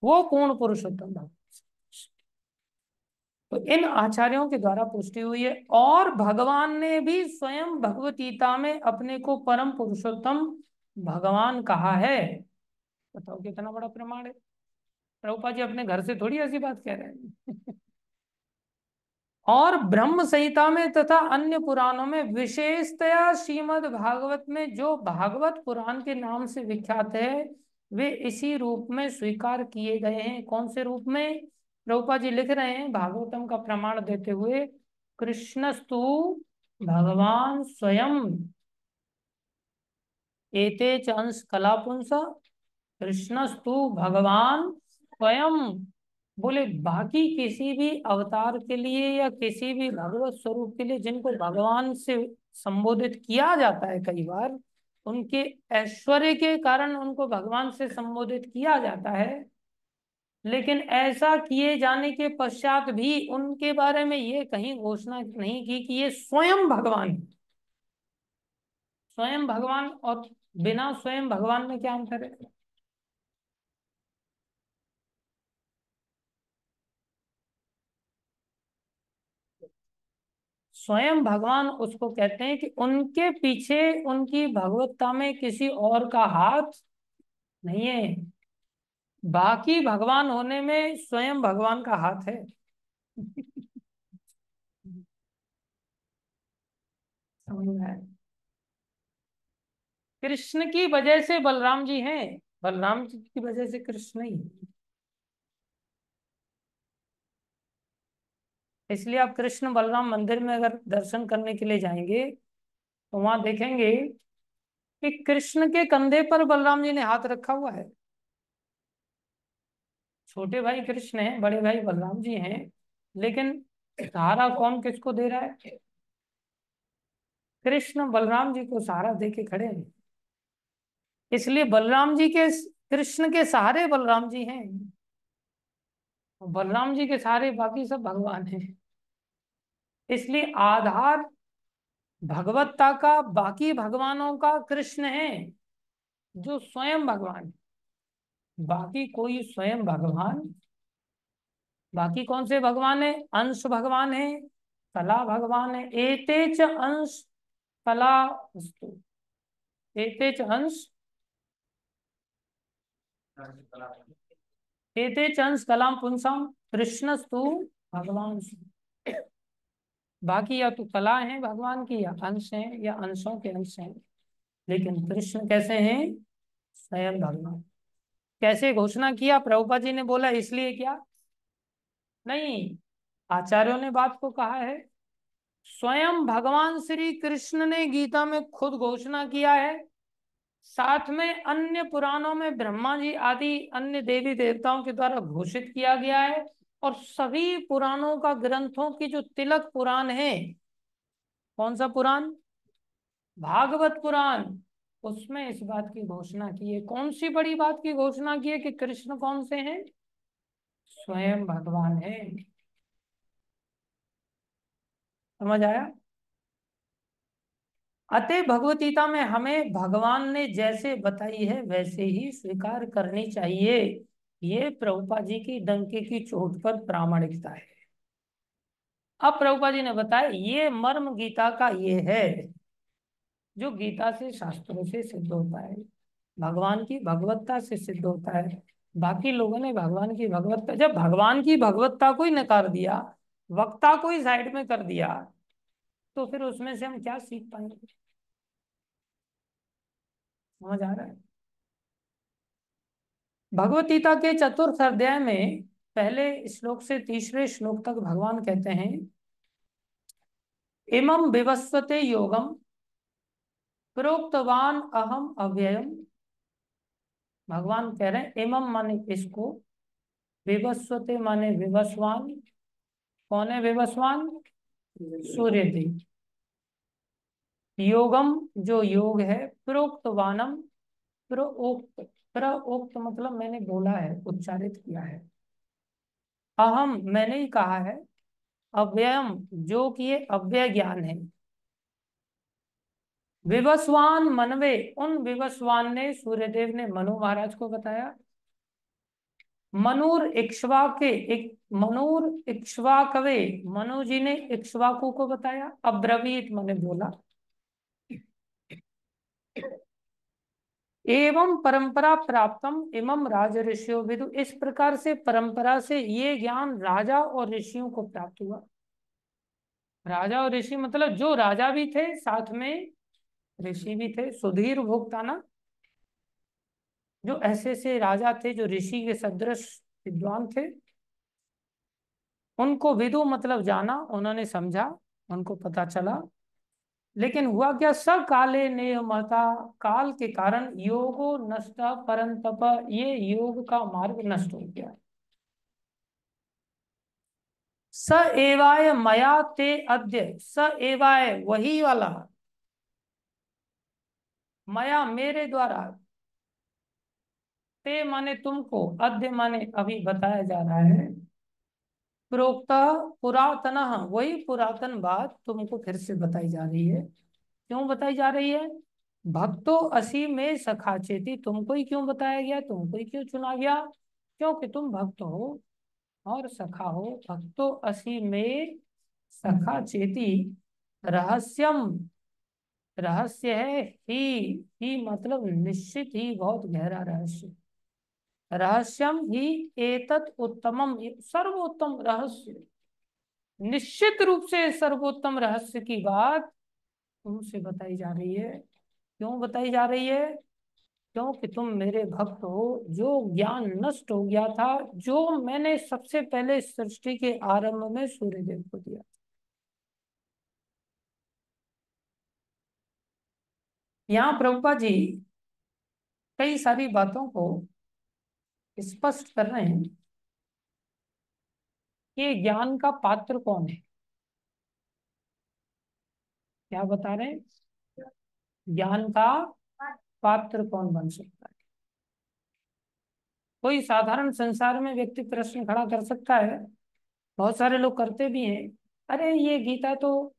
Speaker 1: वो पूर्ण पुरुषोत्तम भगवान। तो इन आचार्यों के द्वारा पुष्टि हुई है, और भगवान ने भी स्वयं भगवत गीता में अपने को परम पुरुषोत्तम भगवान कहा है। बताओ कितना बड़ा प्रमाण है। प्रभुपाद जी अपने घर से थोड़ी ऐसी बात कह रहे हैं। और ब्रह्म संहिता में तथा अन्य पुराणों में, विशेषतया श्रीमद् भागवत में जो भागवत पुराण के नाम से विख्यात है, वे इसी रूप में स्वीकार किए गए हैं। कौन से रूप में? प्रभुपाद जी लिख रहे हैं भागवतम का प्रमाण देते हुए, कृष्णस्तु भगवान स्वयं एते च अंश कलापुंस, कृष्णस्तु भगवान स्वयं। बोले बाकी किसी भी अवतार के लिए या किसी भी भगवत स्वरूप के लिए जिनको भगवान से संबोधित किया जाता है, कई बार उनके ऐश्वर्य के कारण उनको भगवान से संबोधित किया जाता है, लेकिन ऐसा किए जाने के पश्चात भी उनके बारे में ये कहीं घोषणा नहीं की कि ये स्वयं भगवान है। स्वयं भगवान और बिना स्वयं भगवान में क्या अंतर है? स्वयं भगवान उसको कहते हैं कि उनके पीछे उनकी भगवत्ता में किसी और का हाथ नहीं है। बाकी भगवान होने में स्वयं भगवान का हाथ है। समझ में आया? कृष्ण की वजह से बलराम जी हैं, बलराम जी की वजह से कृष्ण नहीं। इसलिए आप कृष्ण बलराम मंदिर में अगर दर्शन करने के लिए जाएंगे तो वहां देखेंगे कि कृष्ण के कंधे पर बलराम जी ने हाथ रखा हुआ है। छोटे भाई कृष्ण हैं, बड़े भाई बलराम जी हैं, लेकिन सहारा कौन किसको दे रहा है? कृष्ण बलराम जी को सहारा दे के खड़े हैं। इसलिए बलराम जी के, कृष्ण के सहारे बलराम जी हैं, और बलराम जी के सहारे बाकी सब भगवान हैं। इसलिए आधार भगवत्ता का बाकी भगवानों का कृष्ण है, जो स्वयं भगवान है। बाकी कोई स्वयं भगवान, बाकी कौन से भगवान है? अंश भगवान है, कला भगवान है। एते च अंश कला वस्तु, एते च अंश, एते च अंश कलाम पुंसाम, कृष्णस्तु भगवान। बाकी या तो कला है भगवान की, या अंश है, या अंशों के अंश हैं, लेकिन कृष्ण कैसे हैं? स्वयं भगवान। कैसे घोषणा किया? प्रभुपाद जी ने बोला इसलिए क्या नहीं, आचार्यों ने बात को कहा है। स्वयं भगवान श्री कृष्ण ने गीता में खुद घोषणा किया है, साथ में अन्य पुराणों में ब्रह्मा जी आदि अन्य देवी देवताओं के द्वारा घोषित किया गया है। और सभी पुराणों का, ग्रंथों की जो तिलक पुराण है, कौन सा पुराण? भागवत पुराण, उसमें इस बात की घोषणा की है। कौन सी बड़ी बात की घोषणा की है? कि कृष्ण कौन से हैं? स्वयं भगवान है। समझ आया? अतः भगवत गीता में हमें भगवान ने जैसे बताई है वैसे ही स्वीकार करनी चाहिए। ये प्रभुपाद जी की डंके की चोट पर प्रामाणिकता है। अब प्रभुपाद जी ने बताया ये मर्म गीता का ये है जो गीता से शास्त्रों से सिद्ध होता है, भगवान की भगवत्ता से सिद्ध होता है। बाकी लोगों ने भगवान की भगवत्ता, जब भगवान की भगवत्ता को ही नकार दिया, वक्ता को ही साइड में कर दिया, तो फिर उसमें से हम क्या सीख पाएंगे? समझ आ रहा है? भगवत गीता के चतुर्थ अध्याय में पहले श्लोक से तीसरे श्लोक तक भगवान कहते हैं, इमं विवस्वते योगम प्रोक्तवान अहम अव्ययम। भगवान कह रहे हैं इमं माने इसको, विवस्वते माने विवस्वान। कौन है विवस्वान? सूर्य देव। योगम जो योग है, प्रोक्तवानम, प्रोक्त, प्रोक्त मतलब मैंने बोला है, उच्चारित किया है। अहम मैंने ही कहा है। अव्ययम जो कि ये अव्यय ज्ञान है। विवस्वान मनवे, उन विवस्वान ने, सूर्यदेव ने मनु महाराज को बताया। मनुर इक्ष्वाके, मनुर इक्ष्वाकवे, मनु जी ने इक्ष्वाकु को बताया। अब्रवीत मैंने बोला। एवं परंपरा प्राप्तम इमं राज ऋषियों विदु, इस प्रकार से परंपरा से ये ज्ञान राजा और ऋषियों को प्राप्त हुआ। राजा और ऋषि मतलब जो राजा भी थे साथ में ऋषि भी थे। सुधीर भोक्ता ना, जो ऐसे ऐसे राजा थे जो ऋषि के सदृश विद्वान थे, उनको विदु मतलब जाना, उन्होंने समझा, उनको पता चला। लेकिन हुआ क्या, सकाले नियमता, काल के कारण योगो नष्ट परंतप, ये योग का मार्ग नष्ट हो गया। स एवाय मया ते अद्य, स एवाय वही वाला, मया मेरे द्वारा, ते माने तुमको, अद्य माने अभी बताया जा रहा है, प्रोक्त पुरातन, वही पुरातन बात तुमको फिर से बताई जा रही है। क्यों बताई जा रही है? भक्तो असी में सखा चेती, तुमको ही क्यों बताया गया, तुमको ही क्यों चुना गया? क्योंकि तुम भक्त हो और सखा हो। भक्तो असी में सखा चेती, रहस्यम, रहस्य है ही मतलब निश्चित ही बहुत गहरा रहस्य। रहस्यम ही एतत् उत्तमम, सर्वोत्तम रहस्य, निश्चित रूप से सर्वोत्तम रहस्य की बात तुमसे बताई जा रही है। क्यों बताई जा रही है? क्योंकि तुम मेरे भक्त हो। जो ज्ञान नष्ट हो गया था, जो मैंने सबसे पहले सृष्टि के आरंभ में सूर्यदेव को दिया। यहाँ प्रभुपाद जी कई सारी बातों को स्पष्ट कर रहे हैं कि ज्ञान का पात्र कौन है। क्या बता रहे हैं? ज्ञान का पात्र कौन बन सकता है? कोई साधारण संसार में व्यक्ति प्रश्न खड़ा कर सकता है, बहुत सारे लोग करते भी हैं। अरे ये गीता तो,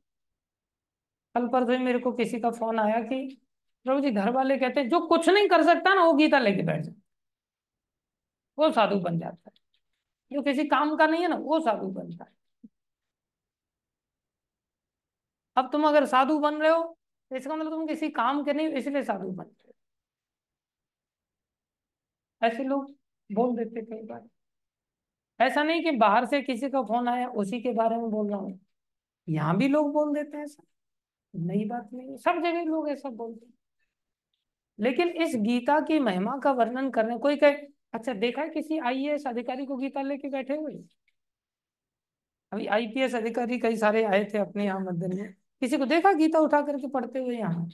Speaker 1: कल परसों ही मेरे को किसी का फोन आया कि प्रभु जी घर वाले कहते हैं जो कुछ नहीं कर सकता ना वो गीता लेके बैठ जाए, वो साधु बन जाता है। जो किसी काम का नहीं है ना वो साधु बनता है। अब तुम अगर साधु बन रहे हो तो इसका मतलब तुम किसी काम के नहीं हो, इसलिए साधु बन रहे हो। ऐसे लोग बोल देते कई बार। ऐसा नहीं कि बाहर से किसी का फोन आया उसी के बारे में बोल रहा हूँ, यहाँ भी लोग बोल देते हैं ऐसा। नई बात नहीं है, सब जगह लोग ऐसा बोलते हैं। लेकिन इस गीता की महिमा का वर्णन करने, कोई कहे अच्छा देखा है किसी आईएएस अधिकारी को गीता लेके बैठे हुए? अभी आईपीएस अधिकारी कई सारे आए थे अपने यहाँ मंदिर में, किसी को देखा गीता उठा करके पढ़ते हुए? यहाँ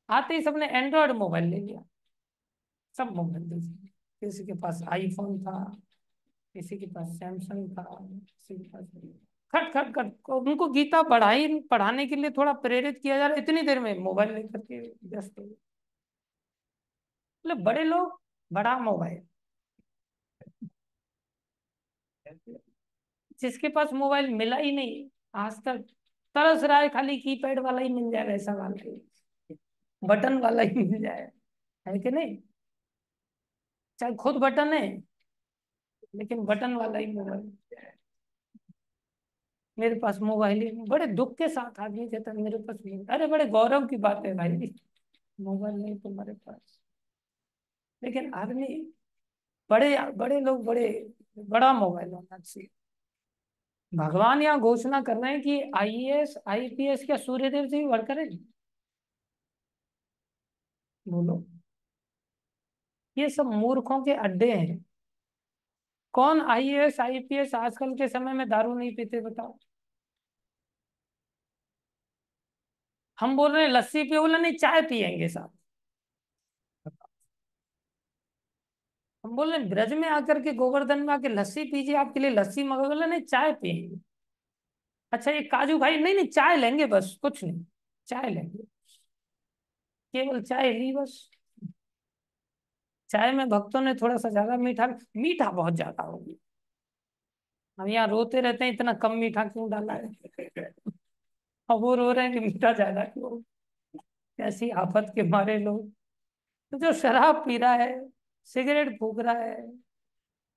Speaker 1: आते ही सबने एंड्रॉयड मोबाइल ले लिया, सब मोबाइल ले लिए। किसी के पास आईफोन था, किसी के पास सैमसंग था, किसी के पास, खट खट खट उनको गीता पढ़ाई पढ़ाने के लिए थोड़ा प्रेरित किया जा रहा है, इतनी देर में मोबाइल लेकर के व्यस्त हो गए। मतलब बड़े लोग, बड़ा मोबाइल। जिसके पास मोबाइल मिला ही नहीं आज तक, तरस रहा है खाली कीपैड वाला ही मिल जाए, वैसा वाला ही, बटन वाला ही मिल जाए, है कि नहीं? चाहे खुद बटन है लेकिन बटन वाला ही मोबाइल। मेरे पास मोबाइल ही नहीं। बड़े दुख के साथ आदमी कहता है मेरे पास नहीं। अरे बड़े गौरव की बात है भाई, मोबाइल नहीं तुम्हारे पास। लेकिन आदमी, बड़े बड़े लोग, बड़ा मोबाइल होना चाहिए। भगवान यहाँ घोषणा कर रहे हैं कि आईएएस आईपीएस क्या सूर्यदेव से भी बढ़कर है? बोलो। ये सब मूर्खों के अड्डे हैं। कौन आईएएस आईपीएस आजकल के समय में दारू नहीं पीते बताओ? हम बोल रहे हैं लस्सी पियो, बोला नहीं चाय पियेंगे साहब। हम बोल रहे हैं ब्रज में आकर के, गोवर्धन में आके लस्सी पीजिए, आपके लिए लस्सी मंगा, बोला नहीं चाय पियेंगे। अच्छा ये काजू भाई, नहीं नहीं चाय लेंगे बस, कुछ नहीं, चाय लेंगे, केवल चाय ली बस। चाय में भक्तों ने थोड़ा सा ज्यादा मीठा, मीठा बहुत ज्यादा हो गया। हम यहाँ रोते रहते हैं इतना कम मीठा क्यों डाला है। अब वो रो रहे हैं कि मीठा ज्यादा क्यों। ऐसी आफत के मारे लोग। तो जो शराब पी रहा है, सिगरेट फूक रहा है,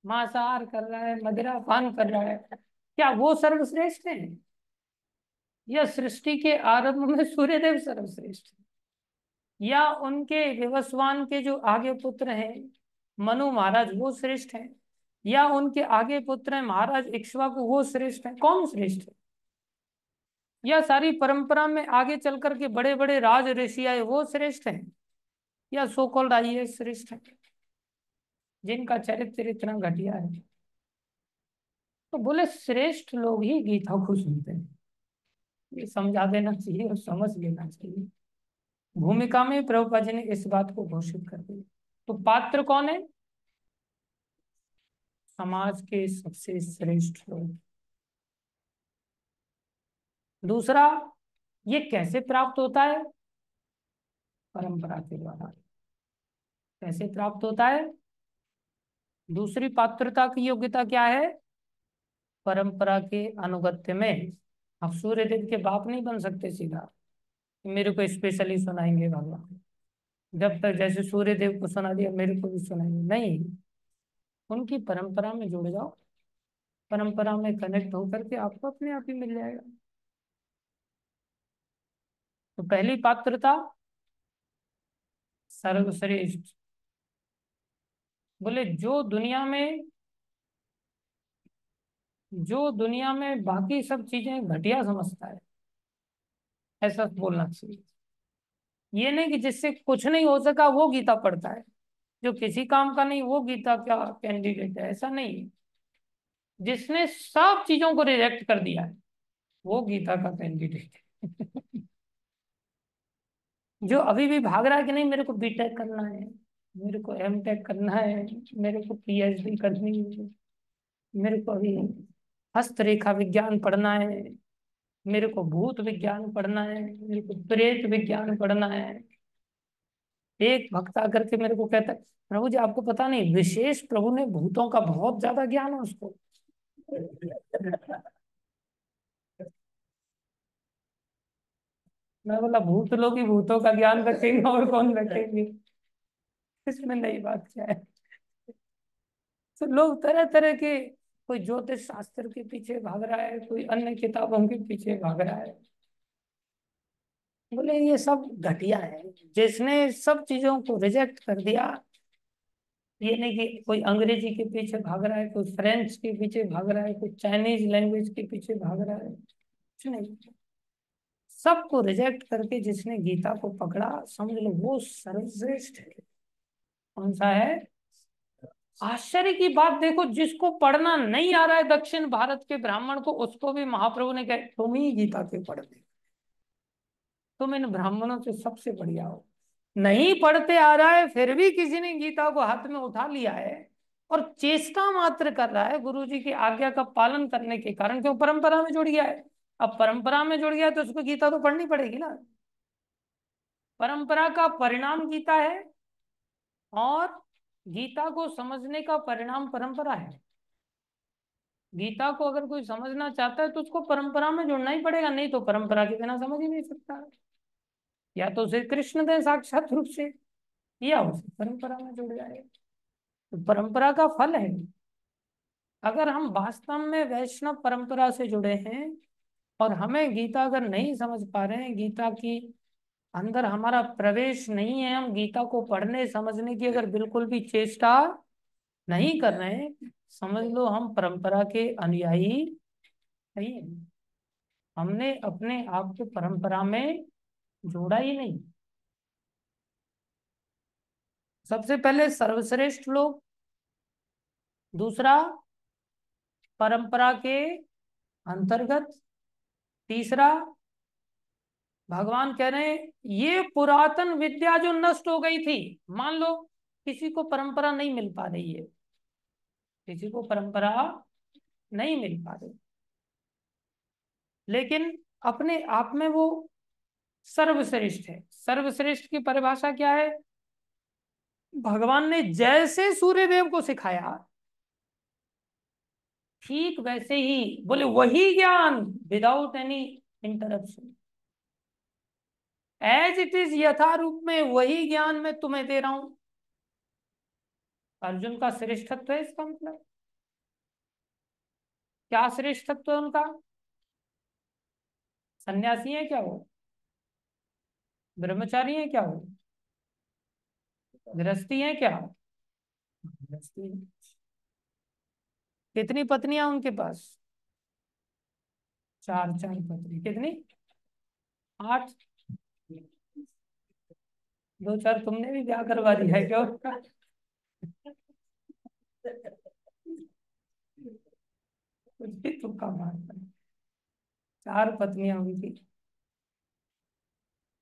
Speaker 1: मांसाहार कर रहा है, मदिरा पान कर रहा है, क्या वो सर्वश्रेष्ठ है? या सृष्टि के आरंभ में सूर्यदेव सर्वश्रेष्ठ है? या उनके विवस्वान के जो आगे पुत्र हैं मनु महाराज, वो श्रेष्ठ हैं? या उनके आगे पुत्र हैं महाराज इक्ष्वाकु, वो श्रेष्ठ है? कौन श्रेष्ठ है? या सारी परंपरा में आगे चल करके बड़े बड़े राज ऋषि आए, वो श्रेष्ठ हैं? या सो कॉल्ड आईएएस श्रेष्ठ है, जिनका चरित्र इतना घटिया है? तो बोले श्रेष्ठ लोग ही गीता को सुनते हैं। ये समझा देना चाहिए और समझ लेना चाहिए। भूमिका में प्रभुपाद जी ने इस बात को घोषित कर दिया। तो पात्र कौन है? समाज के सबसे श्रेष्ठ लोग। दूसरा, ये कैसे प्राप्त होता है? परंपरा के द्वारा। कैसे प्राप्त होता है? दूसरी पात्रता की योग्यता क्या है? परंपरा के अनुगत्य में। आप सूर्यदेव के बाप नहीं बन सकते सीधा, मेरे को स्पेशली सुनाएंगे भगवान। जब तक जैसे सूर्यदेव को सुना दिया मेरे को भी सुनाएंगे, नहीं। उनकी परंपरा में जुड़ जाओ, परंपरा में कनेक्ट होकर के आपको अपने आप ही मिल जाएगा। तो पहली पात्रता सर्वश्रेष्ठ। बोले जो दुनिया में बाकी सब चीजें घटिया समझता है, ऐसा बोलना चाहिए। ये नहीं कि जिससे कुछ नहीं हो सका वो गीता पढ़ता है, जो किसी काम का नहीं वो गीता का कैंडिडेट है, ऐसा नहीं। जिसने सब चीजों को रिजेक्ट कर दिया है वो गीता का कैंडिडेट है। जो अभी भी भाग रहा है कि नहीं मेरे को बीटेक करना है, मेरे को एमटेक करना है, मेरे को पीएचडी करनी है, मेरे को अभी हस्तरेखा विज्ञान पढ़ना है, मेरे को भूत विज्ञान पढ़ना है, मेरे को प्रेत विज्ञान पढ़ना है। एक भक्त आकर के मेरे को कहता है प्रभु जी आपको पता नहीं, विशेष प्रभु ने भूतों का बहुत ज्यादा ज्ञान है उसको। मैं बोला भूत लोग ही भूतों का ज्ञान रखेंगे और कौन रखेंगे, इसमें नई बात क्या है? तो लोग तरह तरह के, कोई ज्योतिष शास्त्र के पीछे भाग रहा है, कोई अन्य किताबों के पीछे भाग रहा है। बोले ये सब घटिया है। जिसने सब चीजों को रिजेक्ट कर दिया, ये नहीं कि कोई अंग्रेजी के पीछे भाग रहा है, कोई फ्रेंच के पीछे भाग रहा है, कोई चाइनीज लैंग्वेज के पीछे भाग रहा है, कुछ नहीं। सबको रिजेक्ट करके जिसने गीता को पकड़ा, समझ लो वो सर्वश्रेष्ठ है। कौन सा है? आश्चर्य की बात देखो, जिसको पढ़ना नहीं आ रहा है दक्षिण भारत के ब्राह्मण को, उसको भी महाप्रभु ने कहा तुम ही गीता के पढ़ दे, तुम इन ब्राह्मणों से सबसे बढ़िया हो। नहीं पढ़ते आ रहा है फिर भी किसी ने गीता को हाथ में उठा लिया है और चेष्टा मात्र कर रहा है गुरु जी की आज्ञा का पालन करने के कारण, क्यों? परंपरा में जुड़ गया है। अब परंपरा में जुड़ गया तो उसको गीता तो पढ़नी पड़ेगी ना। परंपरा का परिणाम गीता है, और गीता को समझने का परिणाम परंपरा है। गीता को अगर कोई समझना चाहता है तो उसको परंपरा में जुड़ना ही पड़ेगा, नहीं तो परंपरा के बिना समझ ही नहीं सकता। या तो उसे कृष्ण दे साक्षात रूप से, या उसे परंपरा में जुड़ जाए। तो परंपरा का फल है। अगर हम वास्तव में वैष्णव परंपरा से जुड़े हैं और हमें गीता अगर नहीं समझ पा रहे हैं, गीता की अंदर हमारा प्रवेश नहीं है, हम गीता को पढ़ने समझने की अगर बिल्कुल भी चेष्टा नहीं कर रहे हैं, समझ लो हम परंपरा के अनुयायी नहीं है। हमने अपने आप को परंपरा में जोड़ा ही नहीं। सबसे पहले सर्वश्रेष्ठ लोग, दूसरा परंपरा के अंतर्गत, तीसरा भगवान कह रहे हैं ये पुरातन विद्या जो नष्ट हो गई थी। मान लो किसी को परंपरा नहीं मिल पा रही है, किसी को परंपरा नहीं मिल पा रही, लेकिन अपने आप में वो सर्वश्रेष्ठ है। सर्वश्रेष्ठ की परिभाषा क्या है? भगवान ने जैसे सूर्यदेव को सिखाया ठीक वैसे ही, बोले वही ज्ञान without any interruption, as it is यथारूप में वही ज्ञान मैं तुम्हें दे रहा हूं। अर्जुन का श्रेष्ठत्व है इसका मतलब। क्या श्रेष्ठत्व है उनका? सन्यासी है क्या वो? ब्रह्मचारी है क्या वो? गृहस्थी है क्या? गृहस्थी है। कितनी पत्नियां उनके पास? चार चार पत्नी। कितनी? 8। दो चार तुमने भी ब्याह करवा दिया है क्या उसका? कुछ भी तुक्का मारता है। 4 पत्नियां उनकी।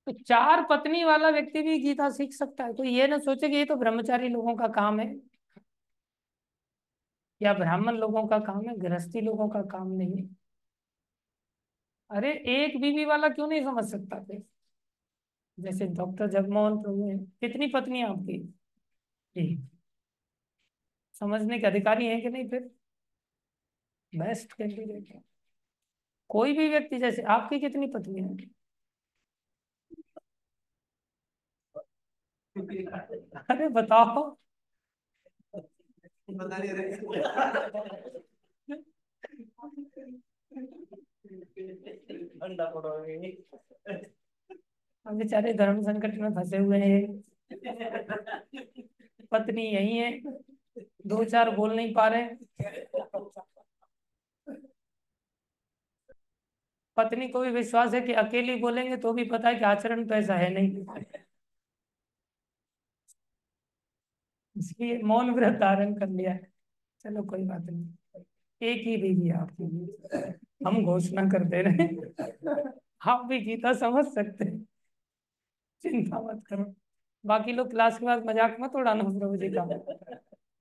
Speaker 1: तो 4 पत्नी वाला व्यक्ति भी गीता सीख सकता है। कोई ये ना सोचे कि ये तो ब्रह्मचारी लोगों का काम है या ब्राह्मण लोगों का काम है, गृहस्थी लोगों का काम नहीं है। अरे एक बीवी वाला क्यों नहीं समझ सकता फिर? जैसे डॉक्टर जगमोहन प्रभु है, कितनी पत्नियां आपकी? एक। समझने के अधिकारी हैं कि नहीं फिर? बेस्ट कैंडिडेट है। कोई भी व्यक्ति, जैसे आपकी कितनी पत्नियां हैं? अरे बताओ। बता नहीं रहे। अंडा फोड़ोगे। हम बेचारे धर्म संकट में फंसे हुए हैं, पत्नी यही है, 2 4 बोल नहीं पा रहे। पत्नी को भी विश्वास है कि अकेली बोलेंगे तो भी पता है कि आचरण तो ऐसा है नहीं, इसलिए मौन व्रत धारण कर लिया है। चलो कोई बात नहीं, एक ही बीवी है आपकी भी। हम घोषणा कर दे रहे हैं, आप भी गीता समझ सकते हैं, चिंता मत करो। बाकी लोग क्लास के बाद मजाक मत उड़ाना प्रभु जी का,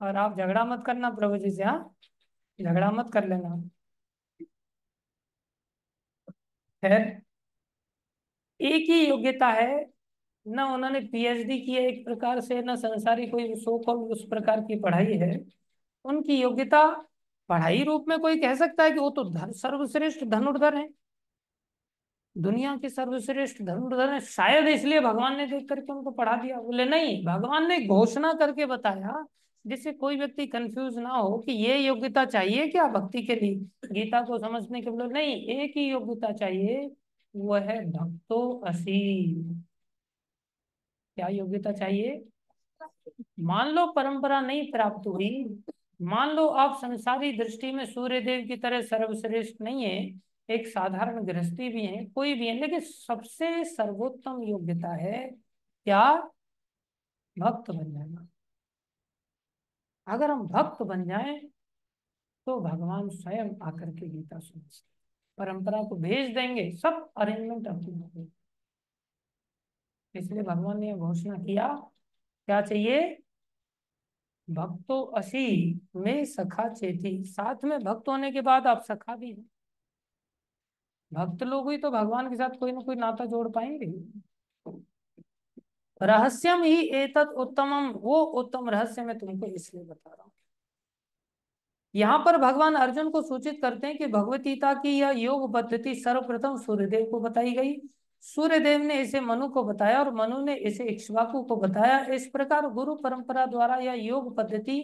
Speaker 1: और आप झगड़ा मत करना प्रभु जी से। हाँ, झगड़ा मत कर लेना। खैर, एक ही योग्यता है, ना उन्होंने पीएचडी की है एक प्रकार से, ना संसारी कोई सो कॉल्ड उस प्रकार की पढ़ाई है। उनकी योग्यता पढ़ाई रूप में कोई कह सकता है कि वो तो सर्वश्रेष्ठ धनुर्धर है, दुनिया के सर्वश्रेष्ठ धनुर्धर है, शायद इसलिए भगवान ने देख करके उनको पढ़ा दिया। बोले नहीं, भगवान ने घोषणा करके बताया, जिससे कोई व्यक्ति कंफ्यूज ना हो कि ये योग्यता चाहिए क्या भक्ति के लिए, गीता को समझने के। बोले नहीं, एक ही योग्यता चाहिए, वो है भक्तो असी। क्या योग्यता चाहिए? मान लो परंपरा नहीं प्राप्त हुई, मान लो आप संसारी दृष्टि में सूर्य देव की तरह सर्वश्रेष्ठ नहीं है, एक साधारण गृहस्थी भी है, कोई भी है, लेकिन सबसे सर्वोत्तम योग्यता है क्या? भक्त बन जाना। अगर हम भक्त बन जाएं तो भगवान स्वयं आकर के गीता सुनाते, परंपरा को भेज देंगे, सब अरेंजमेंट अपनी होगी। इसलिए भगवान ने घोषणा किया, क्या चाहिए? भक्तो असी में सखा चेती। साथ में भक्त होने के बाद आप सखा भी हैं। भक्त लोग ही तो भगवान के साथ कोई ना कोई नाता जोड़ पाएंगे। रहस्यम ही एतत् उत्तमम, वो उत्तम रहस्य मैं तुमको इसलिए बता रहा हूँ। यहाँ पर भगवान अर्जुन को सूचित करते हैं कि भगवत गीता की यह योग पद्धति सर्वप्रथम सूर्यदेव को बताई गई। सूर्यदेव ने इसे मनु को बताया और मनु ने इसे इक्ष्वाकु को बताया। इस प्रकार गुरु परंपरा द्वारा यह योग पद्धति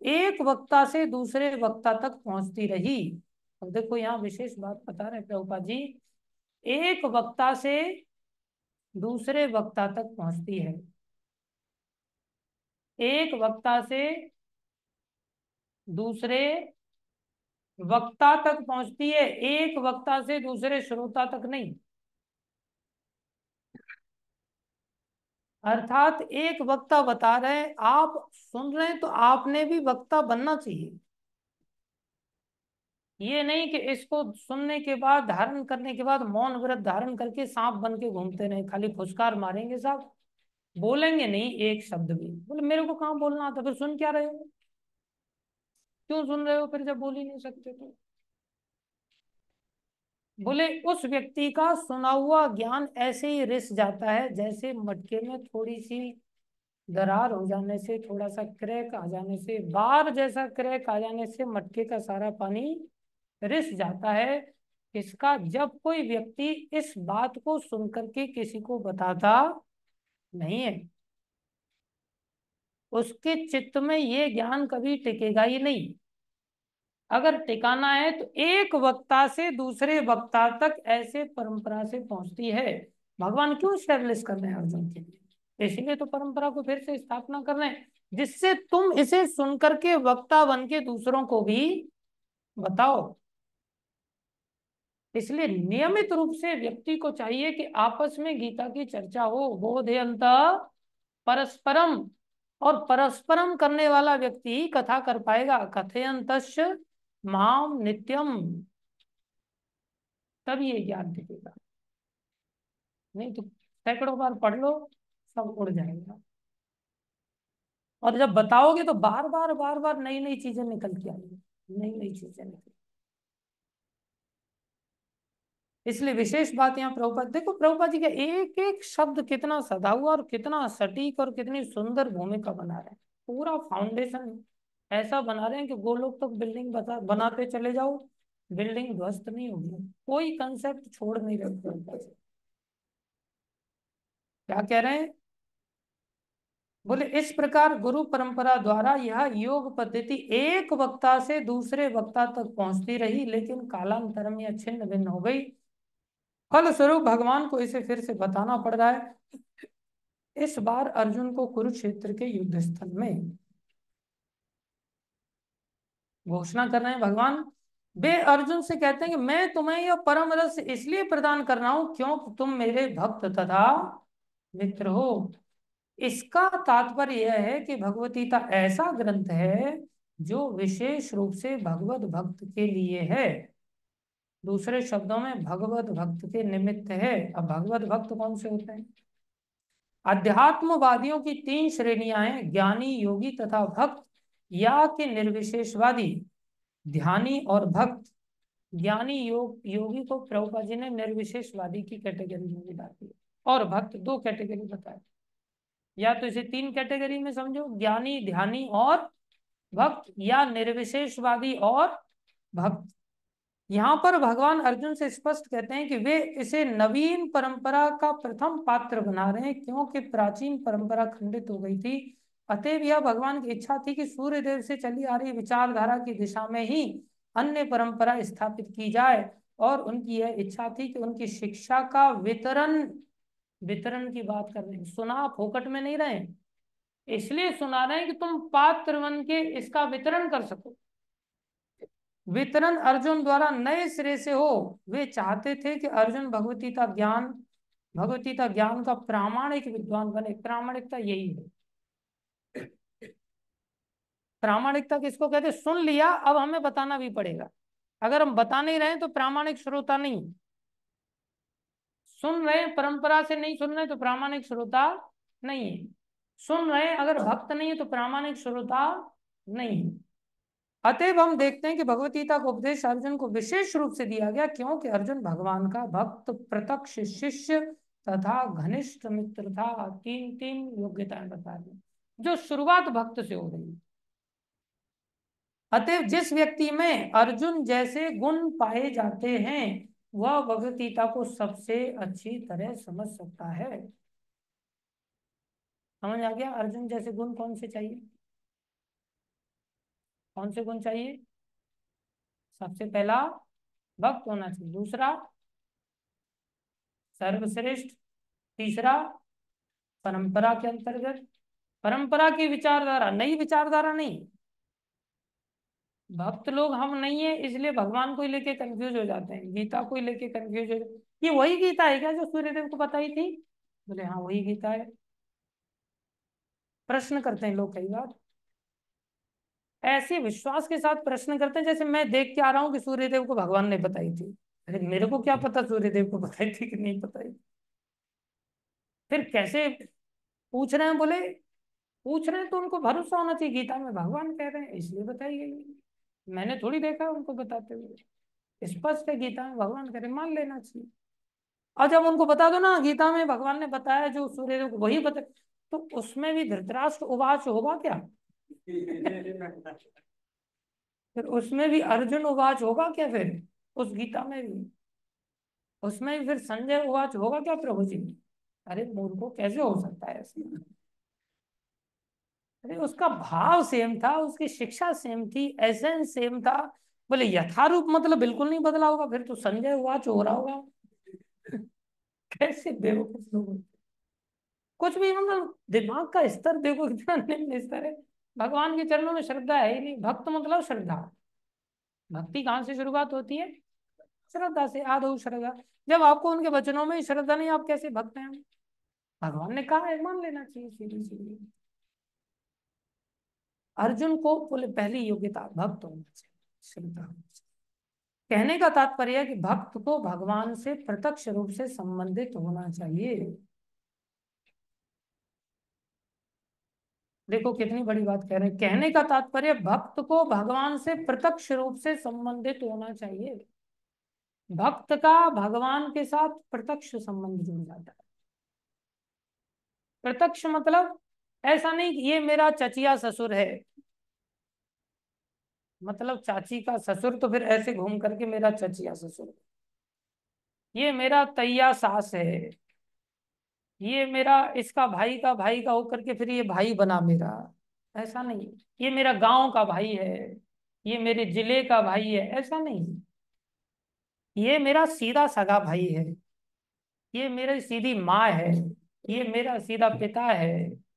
Speaker 1: एक वक्ता से दूसरे वक्ता तक पहुंचती रही। अब देखो यहाँ विशेष बात बता रहे प्रभुपाद जी, एक वक्ता से दूसरे वक्ता तक पहुंचती है, एक वक्ता से दूसरे वक्ता तक पहुंचती है, एक वक्ता से दूसरे श्रोता तक नहीं। अर्थात एक वक्ता बता रहे हैं, आप सुन रहे हैं, तो आपने भी वक्ता बनना चाहिए। ये नहीं कि इसको सुनने के बाद, धारण करने के बाद मौन व्रत धारण करके सांप बन के घूमते रहे, खाली फुसकार मारेंगे साहब, बोलेंगे नहीं एक शब्द भी। बोले मेरे को कहाँ बोलना आता, फिर सुन क्या रहे हो, क्यों सुन रहे हो फिर जब बोल ही नहीं सकते तो। बोले उस व्यक्ति का सुना हुआ ज्ञान ऐसे ही रिस जाता है, जैसे मटके में थोड़ी सी दरार हो जाने से, थोड़ा सा क्रैक आ जाने से, बार जैसा क्रैक आ जाने से मटके का सारा पानी रिस जाता है। इसका जब कोई व्यक्ति इस बात को सुन करके किसी को बताता नहीं है, उसके चित्त में ये ज्ञान कभी टिकेगा ही नहीं। अगर टिकाना है तो एक वक्ता से दूसरे वक्ता तक ऐसे परंपरा से पहुंचती है। भगवान क्यों स्टेब्लिश कर रहे हैं अर्जुन के लिए, इसलिए तो परंपरा को फिर से स्थापना कर रहे हैं, जिससे तुम इसे सुन करके वक्ता बन के दूसरों को भी बताओ। इसलिए नियमित रूप से व्यक्ति को चाहिए कि आपस में गीता की चर्चा हो, बोधयंत परस्परम, और परस्परम करने वाला व्यक्ति ही कथा कर पाएगा। कथयंतश्च माम नित्यम, तब ये ज्ञान टिकेगा। नहीं तो सैकड़ों बार पढ़ लो, सब उड़ जाएगा। और जब बताओगे तो बार बार बार बार नई नई चीजें निकल के आएंगी, नई नई चीजें निकल। इसलिए विशेष बात यहाँ प्रभुपाद, देखो प्रभुपाद जी का एक एक शब्द कितना सदा हुआ और कितना सटीक और कितनी सुंदर भूमिका बना रहे हैं। पूरा फाउंडेशन ऐसा बना रहे हैं कि गोलोक तक बिल्डिंग बनाते चले जाओ, बिल्डिंग ध्वस्त नहीं होगी, कोई कंसेप्ट छोड़ नहीं रहे प्रभुपाद जी। क्या कह रहे हैं, बोले इस प्रकार गुरु परंपरा द्वारा यह योग पद्धति एक वक्ता से दूसरे वक्ता तक पहुंचती रही, लेकिन कालांतर में यह छिन्न भिन्न हो गई। फलस्वरूप भगवान को इसे फिर से बताना पड़ रहा है, इस बार अर्जुन को कुरुक्षेत्र के युद्ध स्थल में घोषणा कर रहे हैं भगवान। वे अर्जुन से कहते हैं कि मैं तुम्हें यह परम रस इसलिए प्रदान कर रहा हूं क्योंकि तुम मेरे भक्त तथा मित्र हो। इसका तात्पर्य यह है कि भगवत गीता ऐसा ग्रंथ है जो विशेष रूप से भगवत भक्त के लिए है, दूसरे शब्दों में भगवत भक्त के निमित्त है। अब भगवत भक्त कौन से होते हैं, अध्यात्मवादियों की तीन श्रेणियां हैं, ज्ञानी, योगी तथा भक्त, या कि निर्विशेषवादी, ध्यानी और भक्त। ज्ञानी योगी को प्रभुपाद जी ने निर्विशेषवादी की कैटेगरी में मिला दिया, और भक्त दो कैटेगरी बताए। या तो इसे तीन कैटेगरी में समझो, ज्ञानी, ध्यानी और भक्त, या निर्विशेषवादी और भक्त। यहाँ पर भगवान अर्जुन से स्पष्ट कहते हैं कि वे इसे नवीन परंपरा का प्रथम पात्र बना रहे हैं, क्योंकि प्राचीन परंपरा खंडित हो गई थी। अतएव यह भगवान की इच्छा थी कि सूर्य देव से चली आ रही विचारधारा की दिशा में ही अन्य परंपरा स्थापित की जाए, और उनकी यह इच्छा थी कि उनकी शिक्षा का वितरण, वितरण की बात कर रहे हैं, सुना फोकट में नहीं रहे, इसलिए सुना रहे हैं कि तुम पात्र बन के इसका वितरण कर सको। वितरण अर्जुन द्वारा नए सिरे से हो। वे चाहते थे कि अर्जुन भगवतीता ज्ञान का प्रामाणिक विद्वान बने। प्रामाणिकता यही है, प्रामाणिकता किसको कहते हैं, सुन लिया अब हमें बताना भी पड़ेगा। अगर हम बता नहीं रहे तो प्रामाणिक श्रोता नहीं, सुन रहे परंपरा से नहीं सुन रहे तो प्रामाणिक श्रोता नहीं है, सुन रहे अगर भक्त नहीं है तो प्रामाणिक श्रोता नहीं है। अतएव हम देखते हैं कि भगवत गीता का उपदेश अर्जुन को विशेष रूप से दिया गया, क्योंकि अर्जुन भगवान का भक्त, प्रत्यक्ष शिष्य तथा घनिष्ठ मित्र था। तीन तीन योग्यताएं बता दी जो शुरुआत भक्त से हो रही है। अतएव जिस व्यक्ति में अर्जुन जैसे गुण पाए जाते हैं वह भगवत गीता को सबसे अच्छी तरह समझ सकता है। समझ आ गया, अर्जुन जैसे गुण कौन से चाहिए, कौन से गुण चाहिए, सबसे पहला भक्त होना चाहिए। दूसरा सर्वश्रेष्ठ। तीसरा परंपरा के अंतर्गत, परंपरा की विचारधारा, नई विचारधारा नहीं। भक्त लोग हम नहीं है इसलिए भगवान को ही लेके कंफ्यूज हो जाते हैं, गीता को ही लेके कंफ्यूज हो जाते, ये वही गीता है क्या जो सूर्यदेव को बताई थी? बोले हाँ वही गीता है। प्रश्न करते हैं लोग कई बार, ऐसे विश्वास के साथ प्रश्न करते हैं जैसे मैं देख के आ रहा हूँ कि सूर्यदेव को भगवान ने बताई थी। अरे मेरे को क्या पता सूर्यदेव को बताई थी कि नहीं बताई। फिर कैसे पूछ रहे हैं? बोले पूछ रहे हैं तो उनको भरोसा होना चाहिए, गीता में भगवान कह रहे हैं इसलिए बताई गई है। मैंने थोड़ी देखा उनको बताते हुए, स्पष्ट है गीता में भगवान कह रहे हैं, मान लेना चाहिए। और जब उनको बता दो ना गीता में भगवान ने बताया जो सूर्यदेव को वही बता, तो उसमें भी धृतराष्ट्र उवाच होगा क्या? फिर उसमें भी अर्जुन उवाच होगा क्या? फिर उस गीता में भी, उसमें भी फिर संजय उवाच होगा क्या प्रभु जी? अरे मूर्खों कैसे हो सकता है ऐसे? अरे उसका भाव सेम था, उसकी शिक्षा सेम थी, एसेंस सेम था। बोले यथारूप मतलब बिल्कुल नहीं बदला होगा, फिर तो संजय उवाच हो रहा होगा। कैसे बेवकूफ लोग होते हैं। कुछ भी मतलब दिमाग का स्तर देखो कितना निम्न स्तर है। भगवान के चरणों में श्रद्धा है ही नहीं। भक्त मतलब श्रद्धा। भक्ति कहाँ से शुरुआत होती है? श्रद्धा से। आदौ श्रद्धा। जब आपको उनके वचनों में ही श्रद्धा नहीं, आप कैसे भक्त हैं? भगवान ने कहा है, मान लेना चाहिए सीधी सीधी। अर्जुन को बोले पहली योग्यता भक्त होना चाहिए, श्रद्धा होनी चाहिए। कहने का तात्पर्य है कि भक्त को भगवान से प्रत्यक्ष रूप से संबंधित होना चाहिए। देखो कितनी बड़ी बात कह रहे हैं। कहने का तात्पर्य भक्त को भगवान से प्रत्यक्ष रूप से संबंधित होना चाहिए। भक्त का भगवान के साथ प्रत्यक्ष संबंध जुड़ जाता है। प्रत्यक्ष मतलब ऐसा नहीं कि ये मेरा चचिया ससुर है, मतलब चाची का ससुर तो फिर ऐसे घूम करके मेरा चचिया ससुर, ये मेरा तैया सास है, ये मेरा इसका भाई का भाई का होकर के फिर ये भाई बना मेरा, ऐसा नहीं। ये मेरा गांव का भाई है, ये मेरे जिले का भाई है, ऐसा नहीं। ये मेरा सीधा सगा भाई है, ये मेरी सीधी माँ है, ये मेरा सीधा पिता है,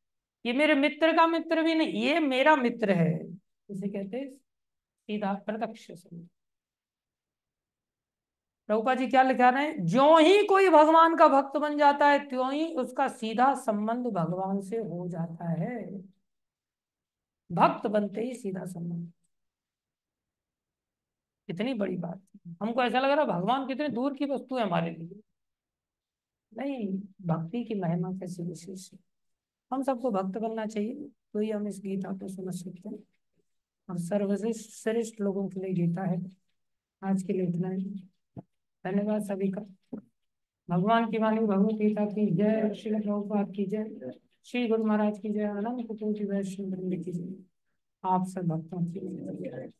Speaker 1: ये मेरे मित्र का मित्र भी नहीं, ये मेरा मित्र है। इसे कहते हैं सीधा प्रत्यक्ष संबंध। प्रभुपा जी क्या लिखा रहे हैं? ज्यों ही कोई भगवान का भक्त बन जाता है त्यों ही उसका सीधा संबंध भगवान से हो जाता है। भक्त बनते ही सीधा संबंध। कितनी बड़ी बात है। हमको ऐसा लग रहा है भगवान कितने दूर की वस्तु है हमारे लिए। नहीं, भक्ति की महिमा कैसी विशेष है। हम सबको भक्त बनना चाहिए, तो ही हम इस गीता को समझ सकते हैं। और सर्वश्रेष्ठ श्रेष्ठ लोगों के लिए गीता है। आज के लिए इतना ही। धन्यवाद सभी का। भगवान की वाणी भगवत गीता की जय, श्री प्रभुपाद की जय, श्री गुरु महाराज की जय, अनंत कोटि वैष्णव वृंद की जय। आप सब भक्तों की जय।